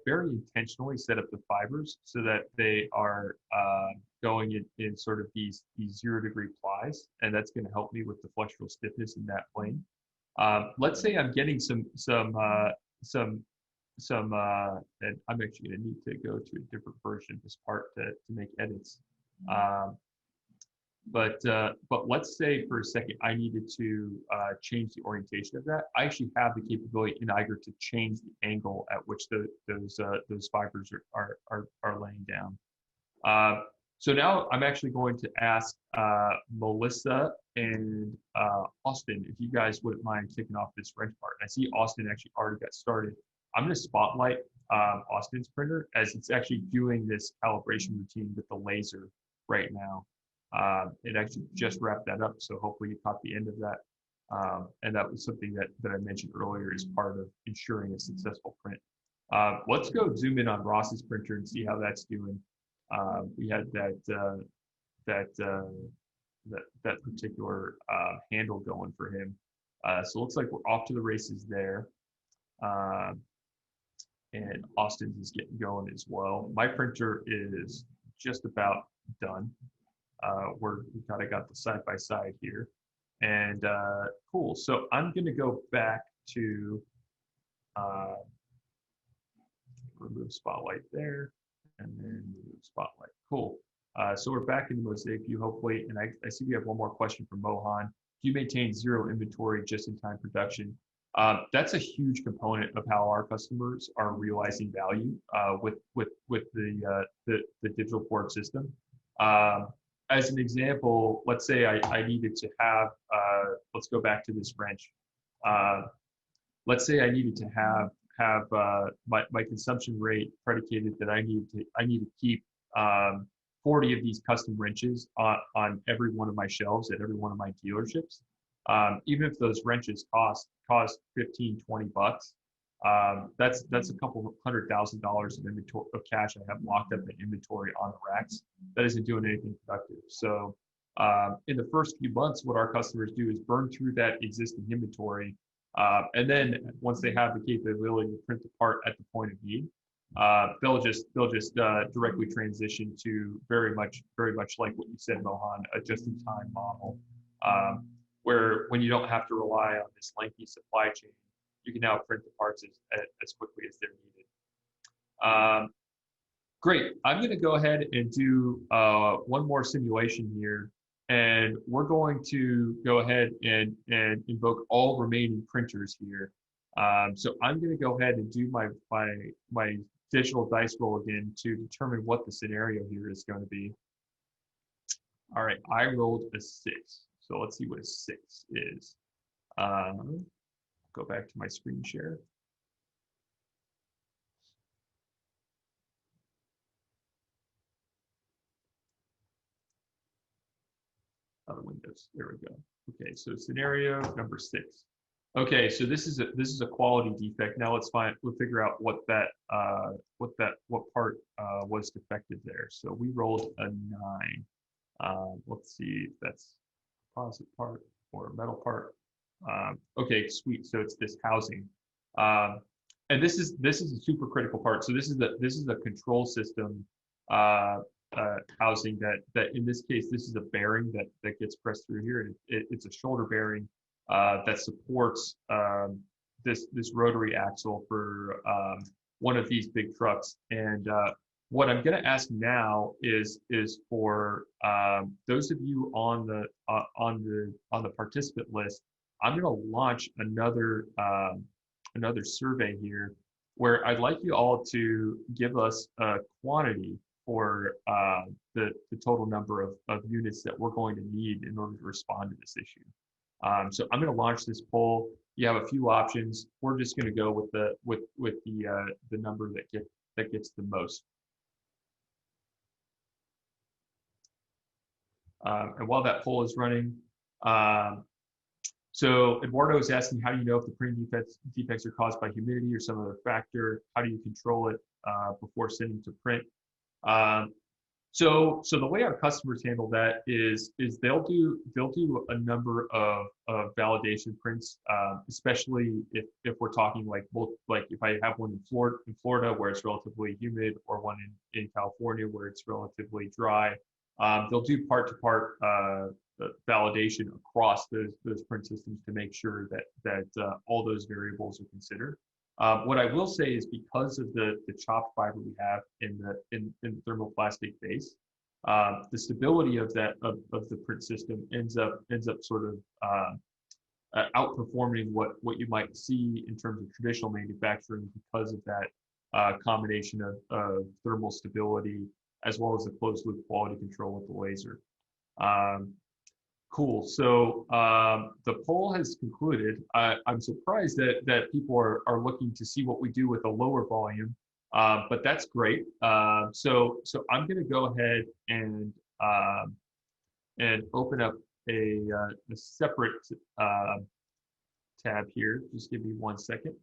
very intentionally set up the fibers so that they are going in sort of these 0-degree plies, and that's going to help me with the flexural stiffness in that plane. Let's say I'm getting some, and I'm actually going to need to go to a different version of this part to make edits. But let's say for a second I needed to change the orientation of that. I actually have the capability in Eiger to change the angle at which those fibers are laying down. So now I'm actually going to ask Melissa and Austin if you guys wouldn't mind kicking off this wrench part. And I see Austin actually already got started. I'm going to spotlight Austin's printer as it's actually doing this calibration routine with the laser right now. It actually just wrapped that up, so hopefully you caught the end of that. And that was something that I mentioned earlier as part of ensuring a successful print. Let's go zoom in on Ross's printer and see how that's doing. We had that particular handle going for him. So it looks like we're off to the races there. And Austin's is getting going as well. My printer is just about done. We kind of got the side by side here, and cool. So I'm going to go back to remove spotlight there, and then remove spotlight. Cool. So we're back in the Mosaic view, hopefully, and I see we have one more question from Mohan. Do you maintain zero inventory just-in-time production? That's a huge component of how our customers are realizing value with the digital port system. As an example, let's say I needed to have, let's go back to this wrench. Let's say I needed to have my consumption rate predicated that I need to keep 40 of these custom wrenches on every one of my shelves at every one of my dealerships. Even if those wrenches cost 15, 20 bucks, that's a couple $100,000 of inventory of cash I have locked up in inventory on the racks that isn't doing anything productive. So in the first few months, what our customers do is burn through that existing inventory, and then once they have the capability to print the part at the point of need, they'll just directly transition to very much like what you said, Mohan, a just-in-time model, where when you don't have to rely on this lengthy supply chain, you can now print the parts as quickly as they're needed. Great. I'm going to go ahead and do one more simulation here, and we're going to go ahead and invoke all remaining printers here. So I'm going to go ahead and do my digital dice roll again to determine what the scenario here is going to be. All right, I rolled a 6. So let's see what a 6 is. Go back to my screen share. Other windows. There we go. Okay, so scenario number 6. Okay, so this is a quality defect. Now we'll figure out what part was defective there. So we rolled a 9. Let's see if that's a composite part or a metal part. Okay, sweet. So it's this housing, and this is a super critical part. So this is the control system housing that in this case this is a bearing that gets pressed through here, and it's a shoulder bearing that supports this rotary axle for one of these big trucks. And what I'm going to ask now is for those of you on the participant list. I'm going to launch another survey here where I'd like you all to give us a quantity for the total number of units that we're going to need in order to respond to this issue. So I'm going to launch this poll. You have a few options. We're just going to go with the number that gets the most. And while that poll is running, So Eduardo is asking, how do you know if the printing defects are caused by humidity or some other factor? How do you control it before sending to print? So the way our customers handle that is they'll do a number of validation prints, especially if we're talking like if I have one in Florida where it's relatively humid, or one in California where it's relatively dry. They'll do part-to-part validation across those print systems to make sure that all those variables are considered. What I will say is, because of the chopped fiber we have in the thermoplastic base, the stability of the print system ends up sort of outperforming what you might see in terms of traditional manufacturing, because of that combination of thermal stability as well as the closed loop quality control with the laser. Cool. So the poll has concluded. I'm surprised that people are looking to see what we do with a lower volume, but that's great. So I'm going to go ahead and open up a separate tab here. Just give me 1 second.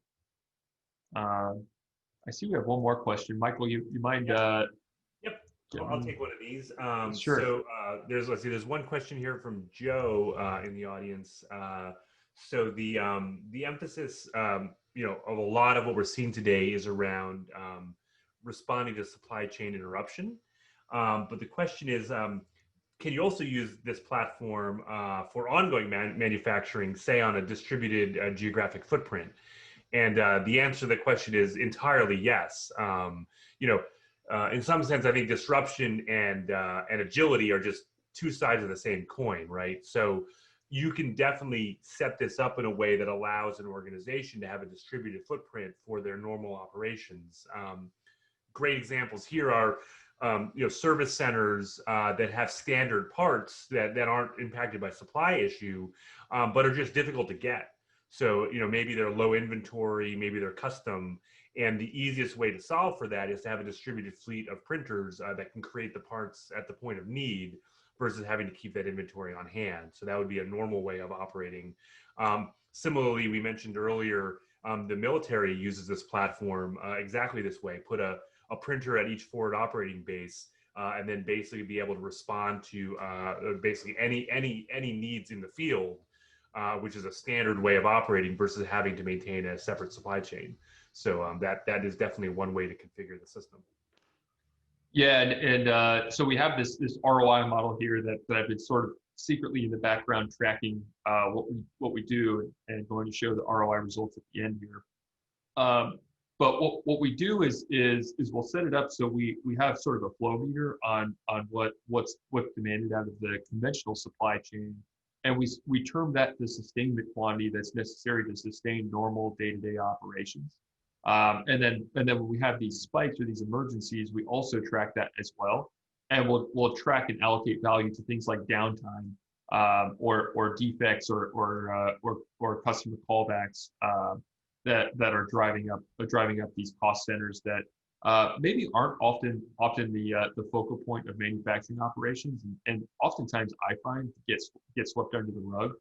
I see we have one more question. Michael, you mind? Yep. I'll take one of these. Sure. So there's one question here from Joe in the audience. So the emphasis, of a lot of what we're seeing today is around responding to supply chain interruption. But the question is, can you also use this platform for ongoing manufacturing, say on a distributed geographic footprint? And the answer to the question is entirely yes. In some sense, I think disruption and agility are just two sides of the same coin, right? So you can definitely set this up in a way that allows an organization to have a distributed footprint for their normal operations. Great examples here are, service centers that have standard parts that aren't impacted by supply issue, but are just difficult to get. So, maybe they're low inventory, maybe they're custom. And the easiest way to solve for that is to have a distributed fleet of printers that can create the parts at the point of need, versus having to keep that inventory on hand. So that would be a normal way of operating. Similarly, we mentioned earlier, the military uses this platform exactly this way. Put a printer at each forward operating base, and then basically be able to respond to basically any needs in the field, which is a standard way of operating, versus having to maintain a separate supply chain. So that is definitely one way to configure the system. Yeah, and so we have this ROI model here that I've been sort of secretly in the background tracking what we do, and going to show the ROI results at the end here. But what we do is we'll set it up so we have sort of a flow meter on what's demanded out of the conventional supply chain, and we term that the sustainment quantity that's necessary to sustain normal day-to-day operations. And then when we have these spikes or these emergencies, we also track that as well, and we'll track and allocate value to things like downtime, or defects, or customer callbacks that are driving up these cost centers that maybe aren't often the focal point of manufacturing operations, and oftentimes I find get swept under the rug.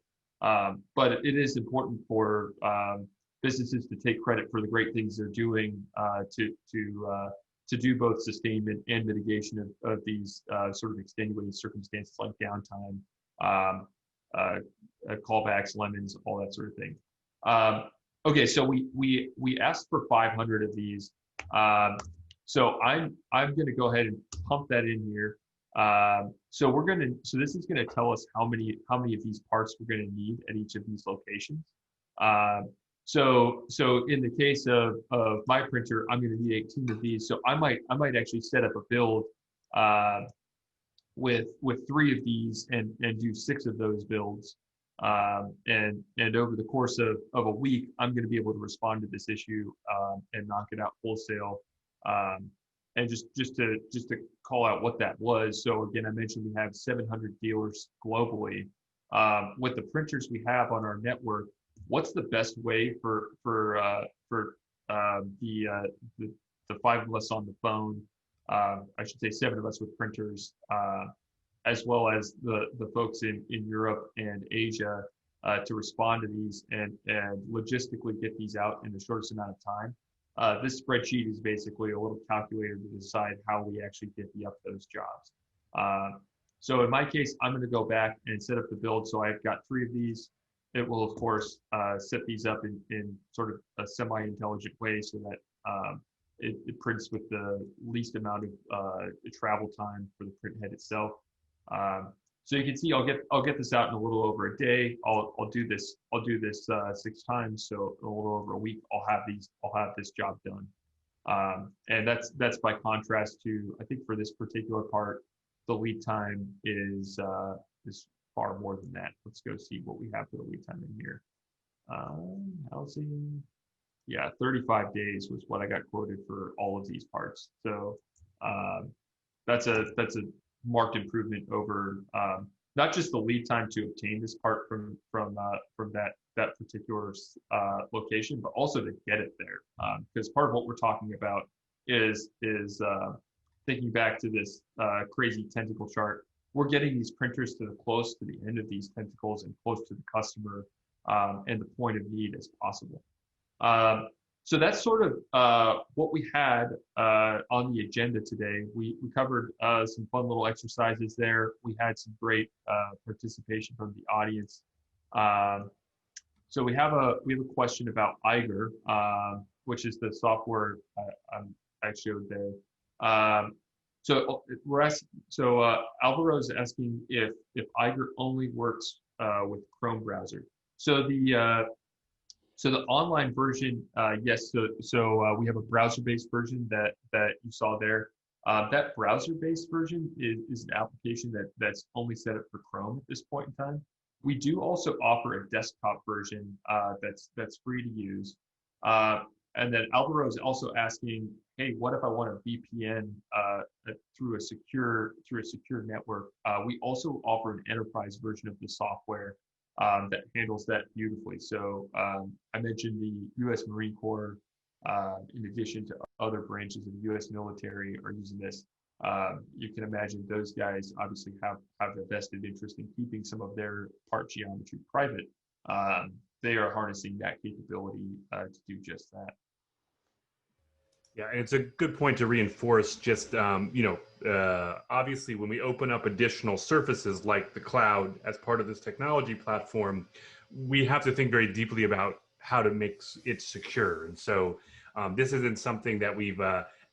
But it is important for businesses to take credit for the great things they're doing to do both sustainment and mitigation of these sort of extenuating circumstances like downtime, callbacks, lemons, all that sort of thing. Okay, so we asked for 500 of these. So I'm going to go ahead and pump that in here. So this is going to tell us how many of these parts we're going to need at each of these locations. So in the case of my printer, I'm going to need 18 of these. So I might actually set up a build with 3 of these and do 6 of those builds. And over the course of a week, I'm going to be able to respond to this issue and knock it out wholesale. And just to call out what that was. So again, I mentioned we have 700 dealers globally. With the printers we have on our network, what's the best way for the 5 of us on the phone? I should say 7 of us with printers, as well as the folks in Europe and Asia, to respond to these and logistically get these out in the shortest amount of time. This spreadsheet is basically a little calculator to decide how we actually divvy up those jobs. So in my case, I'm going to go back and set up the build. So I've got 3 of these. It will, of course, set these up in sort of a semi-intelligent way so that it prints with the least amount of travel time for the print head itself. So you can see I'll get this out in a little over a day. I'll do this 6 times, so in a little over a week I'll have this job done. And that's by contrast to, I think for this particular part, the lead time is far more than that. Let's go see what we have for the lead time in here. Housing, yeah, 35 days was what I got quoted for all of these parts. So that's a marked improvement over not just the lead time to obtain this part from that particular location, but also to get it there. Because part of what we're talking about is thinking back to this crazy tentacle chart. We're getting these printers close to the end of these tentacles and close to the customer and the point of need as possible. So that's sort of what we had on the agenda today. We covered some fun little exercises there. We had some great participation from the audience. So we have a question about Eiger, which is the software I showed there. So Alvaro is asking if Eiger only works with Chrome browser. So the online version, yes. So we have a browser-based version that you saw there. That browser-based version is an application that's only set up for Chrome at this point in time. We do also offer a desktop version that's free to use. And then Alvaro is also asking, hey, what if I want a VPN through a secure network? We also offer an enterprise version of the software that handles that beautifully. So I mentioned the U.S. Marine Corps, in addition to other branches of the U.S. military, are using this. You can imagine those guys obviously have a vested interest in keeping some of their part geometry private. They are harnessing that capability to do just that. Yeah, and it's a good point to reinforce just, obviously when we open up additional surfaces like the cloud as part of this technology platform, we have to think very deeply about how to make it secure. And so this isn't something that we've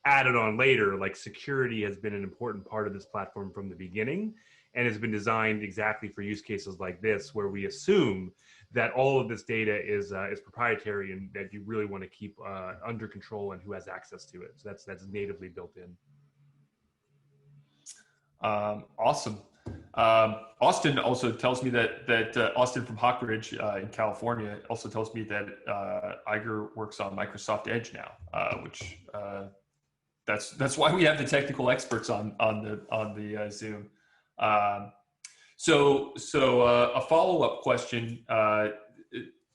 added on later. Like, security has been an important part of this platform from the beginning and has been designed exactly for use cases like this, where we assume that all of this data is proprietary and that you really want to keep under control and who has access to it. So that's natively built in. Awesome. Austin also tells me that Austin from Hawkridge in California also tells me that Eiger works on Microsoft Edge now, which that's why we have the technical experts on the Zoom. So a follow-up question,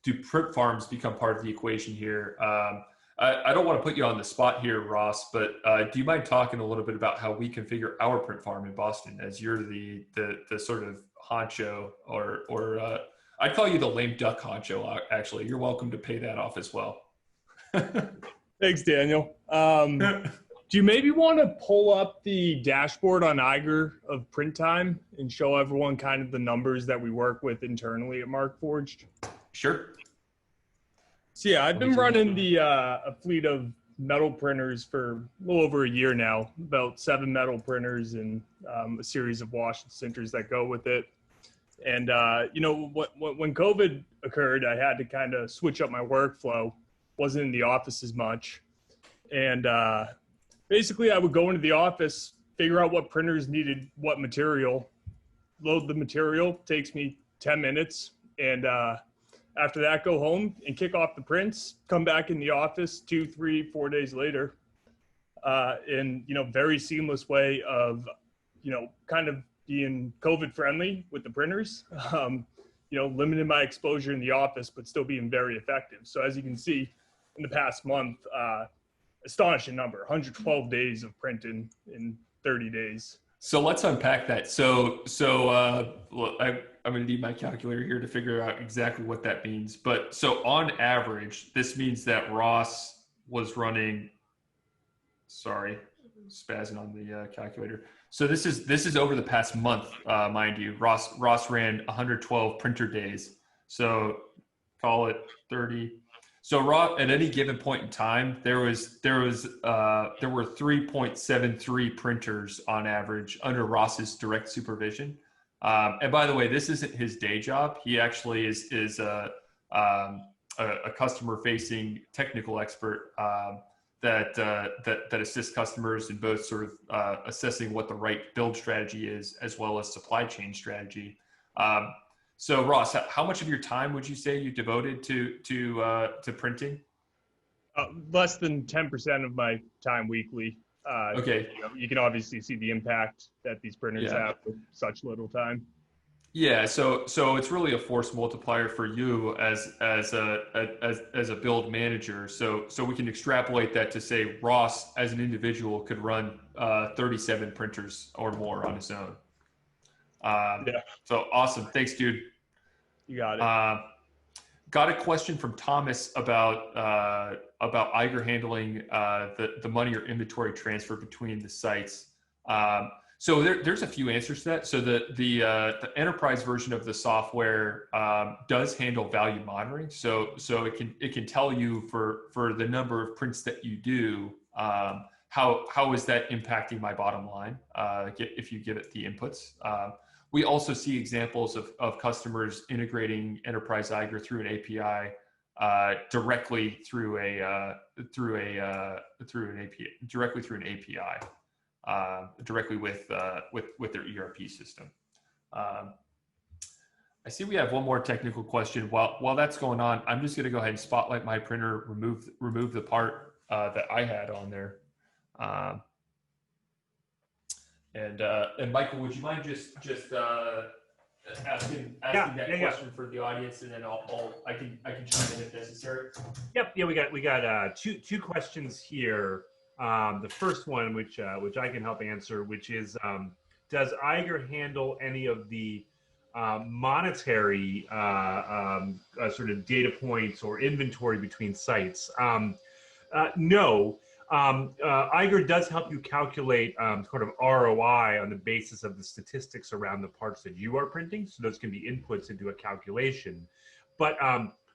do print farms become part of the equation here? I don't want to put you on the spot here, Ross, but do you mind talking a little bit about how we configure our print farm in Boston, as you're the sort of honcho, or I'd call you the lame duck honcho, actually. You're welcome to pay that off as well. Thanks, Daniel. Do you maybe want to pull up the dashboard on Eiger of print time and show everyone kind of the numbers that we work with internally at Markforged? Sure. So yeah, I've been running a fleet of metal printers for a little over a year now, about 7 metal printers and a series of wash and sinters that go with it. And, when COVID occurred, I had to kind of switch up my workflow, wasn't in the office as much. And basically, I would go into the office, figure out what printers needed what material, load the material, takes me 10 minutes. And after that, go home and kick off the prints, come back in the office 2, 3, 4 days later. In, very seamless way of, kind of being COVID friendly with the printers, limiting my exposure in the office, but still being very effective. So as you can see in the past month, astonishing number, 112 days of printing in 30 days. So let's unpack that. So I'm gonna need my calculator here to figure out exactly what that means. But so on average, this means that Ross was running. Sorry, spazzing on the calculator. So this is over the past month, mind you. Ross ran 112 printer days. So call it 30. So Ross, at any given point in time, there were 3.73 printers on average under Ross's direct supervision. And by the way, this isn't his day job. He actually is a customer-facing technical expert that assists customers in both sort of assessing what the right build strategy is, as well as supply chain strategy. So Ross, how much of your time would you say you devoted to printing? Less than 10% of my time weekly. Okay. You can obviously see the impact that these printers have with such little time. Yeah, so it's really a force multiplier for you as a build manager. So we can extrapolate that to say Ross as an individual could run 37 printers or more on his own. So awesome, thanks, dude. You got it. Got a question from Thomas about Eiger handling the money or inventory transfer between the sites. So there's a few answers to that. So the enterprise version of the software does handle value monitoring. So it can tell you for the number of prints that you do, how is that impacting my bottom line if you give it the inputs. We also see examples of customers integrating enterprise Eiger through an API directly through an API. Directly with their ERP system. I see we have one more technical question. While that's going on, I'm just going to go ahead and spotlight my printer, remove the part that I had on there. And Michael, would you mind just asking that question for the audience, and then I can chime in if necessary. Yep. Yeah, we got two questions here. The first one, which I can help answer, which is, does Eiger handle any of the monetary sort of data points or inventory between sites? No. Eiger does help you calculate sort of ROI on the basis of the statistics around the parts that you are printing. So those can be inputs into a calculation. But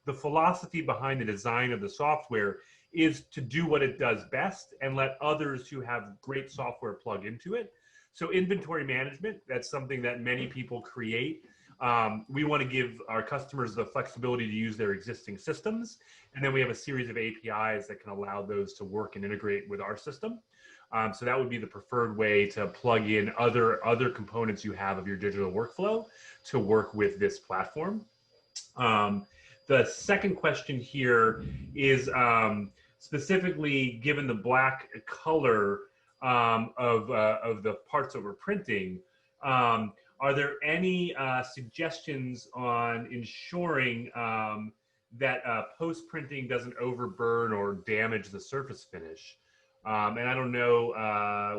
the philosophy behind the design of the software is to do what it does best and let others who have great software plug into it. So inventory management, that's something that many people create. We want to give our customers the flexibility to use their existing systems. And then we have a series of APIs that can allow those to work and integrate with our system. So that would be the preferred way to plug in other components you have of your digital workflow to work with this platform. The second question here is specifically given the black color of the parts that we're printing, are there any suggestions on ensuring that post-printing doesn't overburn or damage the surface finish? And I don't know,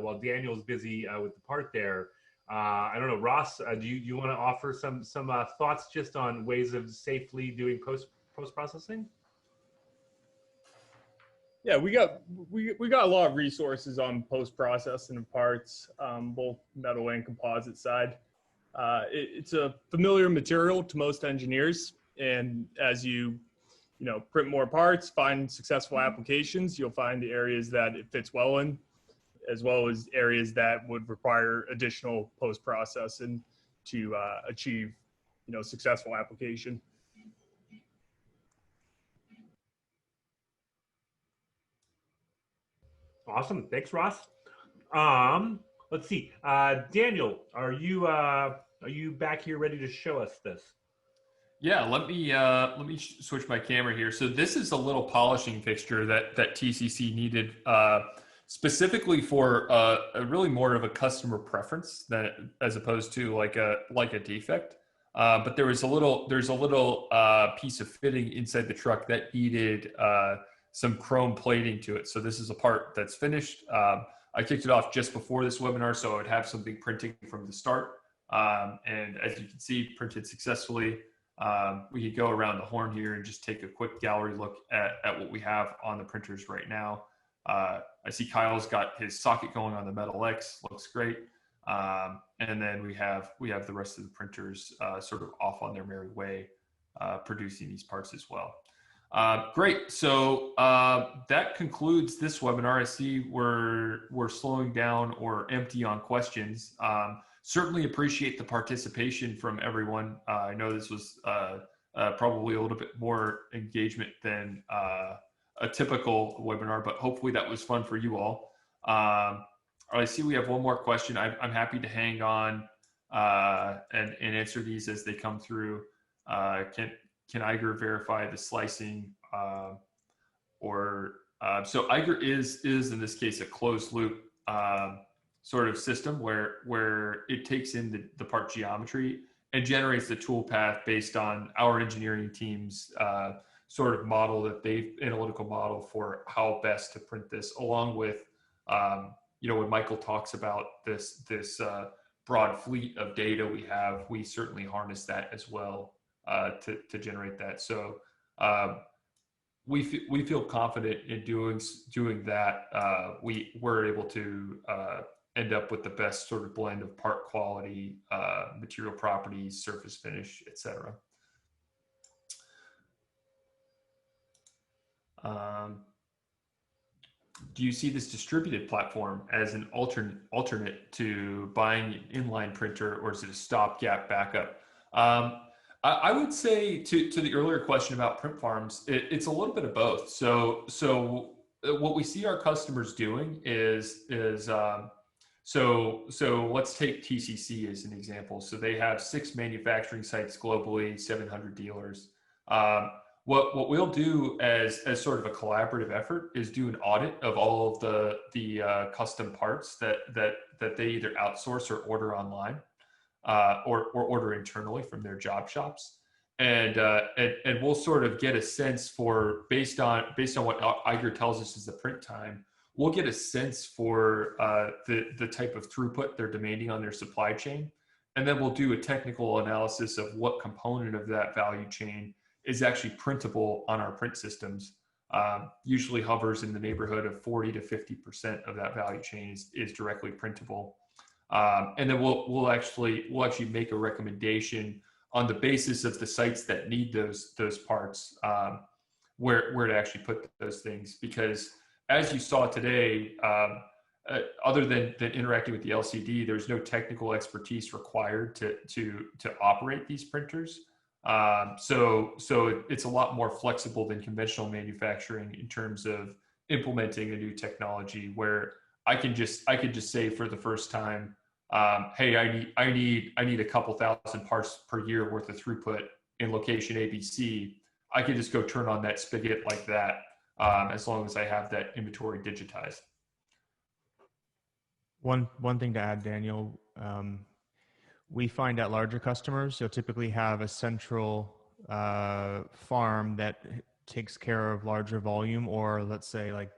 while Daniel's busy with the part there, I don't know, Ross, do you want to offer some thoughts just on ways of safely doing post-processing? Yeah, we got a lot of resources on post-processing of parts, both metal and composite side. It's a familiar material to most engineers, and as you print more parts, find successful applications, you'll find the areas that it fits well in, as well as areas that would require additional post-processing to achieve successful application. Awesome. Thanks, Ross. Let's see. Daniel, are you back here ready to show us this? Yeah, let me switch my camera here. So this is a little polishing fixture that TCC needed specifically for really more of a customer preference than as opposed to like a defect. But there's a little piece of fitting inside the truck that needed some chrome plating to it. So this is a part that's finished. I kicked it off just before this webinar, so I would have something printing from the start. And as you can see, printed successfully. We could go around the horn here and just take a quick gallery look at what we have on the printers right now. I see Kyle's got his socket going on the Metal X, looks great. And then we have the rest of the printers sort of off on their merry way, producing these parts as well. Great. So that concludes this webinar. I see we're slowing down or empty on questions. Certainly appreciate the participation from everyone. I know this was probably a little bit more engagement than a typical webinar, but hopefully that was fun for you all. I see we have one more question. I'm happy to hang on and answer these as they come through. Can Eiger verify the slicing so Eiger is in this case a closed loop sort of system where it takes in the part geometry and generates the tool path based on our engineering team's sort of model analytical model for how best to print this, along with when Michael talks about this broad fleet of data we have, we certainly harness that as well to generate that. So we feel confident in doing that. We're able to end up with the best sort of blend of part quality, material properties, surface finish, etc. Do you see this distributed platform as an alternate to buying an inline printer, or is it a stopgap backup? I would say to the earlier question about print farms, it's a little bit of both. So what we see our customers doing is so let's take TCC as an example. So they have 6 manufacturing sites globally, 700 dealers. What we'll do as sort of a collaborative effort is do an audit of all of the custom parts that they either outsource or order online, or order internally from their job shops, and we'll sort of get a sense for based on what Eiger tells us is the print time. We'll get a sense for the type of throughput they're demanding on their supply chain, and then we'll do a technical analysis of what component of that value chain is actually printable on our print systems. Usually hovers in the neighborhood of 40 to 50% of that value chain is directly printable. And then we'll actually make a recommendation on the basis of the sites that need those parts, where to actually put those things. Because as you saw today, other than interacting with the LCD, there's no technical expertise required to operate these printers. So it's a lot more flexible than conventional manufacturing in terms of implementing a new technology, where I could just say for the first time, hey, I need a couple thousand parts per year worth of throughput in location ABC. I could just go turn on that spigot like that, as long as I have that inventory digitized. One thing to add, Daniel, we find at larger customers, you'll typically have a central farm that takes care of larger volume, or let's say like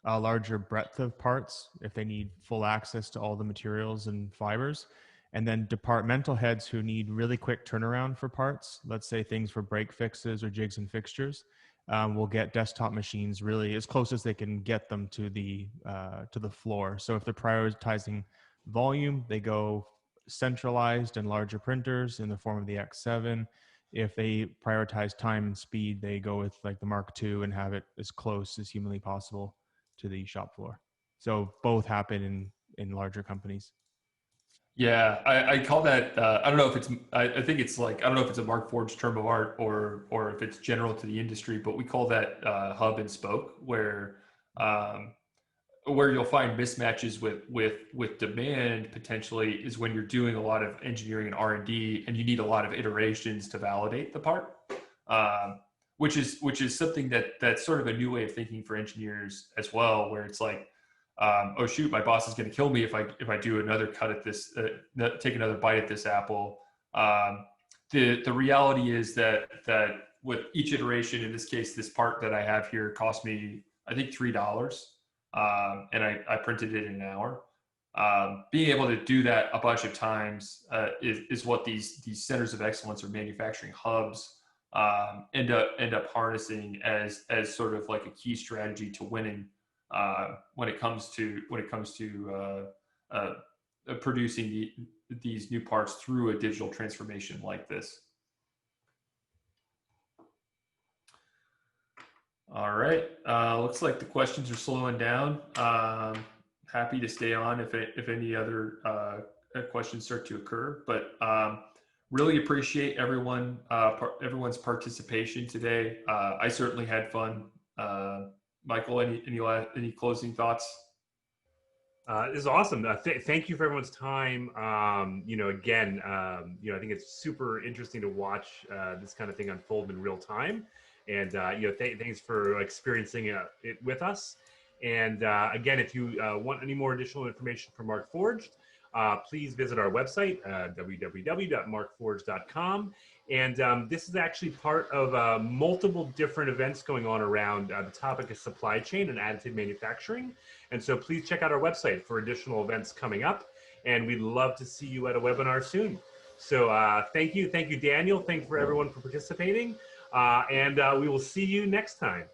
a larger breadth of parts if they need full access to all the materials and fibers. And then departmental heads who need really quick turnaround for parts, let's say things for break fixes or jigs and fixtures, will get desktop machines really as close as they can get them to the floor. So if they're prioritizing volume, they go centralized and larger printers in the form of the X7. If they prioritize time and speed, they go with like the Mark II and have it as close as humanly possible to the shop floor. So both happen in larger companies. Yeah, I call that, I don't know if it's, I think it's like, I don't know if it's a Markforged term of art or if it's general to the industry, but we call that hub and spoke, where you'll find mismatches with demand potentially is when you're doing a lot of engineering and R&D and you need a lot of iterations to validate the part, which is something that's sort of a new way of thinking for engineers as well, where it's like, oh shoot, my boss is going to kill me if I do another cut at this, take another bite at this apple. The reality is that with each iteration, in this case, this part that I have here cost me, I think $3. And I printed it in an hour. being able to do that a bunch of times is what these centers of excellence or manufacturing hubs end up harnessing as sort of like a key strategy to winning when it comes to producing these new parts through a digital transformation like this. All right, looks like the questions are slowing down. Happy to stay on if any other questions start to occur, but really appreciate everyone's participation today. I certainly had fun. Michael, any closing thoughts? This is awesome. Thank you for everyone's time. Again, I think it's super interesting to watch this kind of thing unfold in real time. And, thanks for experiencing it with us. And again, if you want any more additional information from Markforged, please visit our website, www.markforged.com. And this is actually part of multiple different events going on around the topic of supply chain and additive manufacturing. And so please check out our website for additional events coming up. And we'd love to see you at a webinar soon. So thank you, Daniel. Thank you for everyone for participating. And we will see you next time.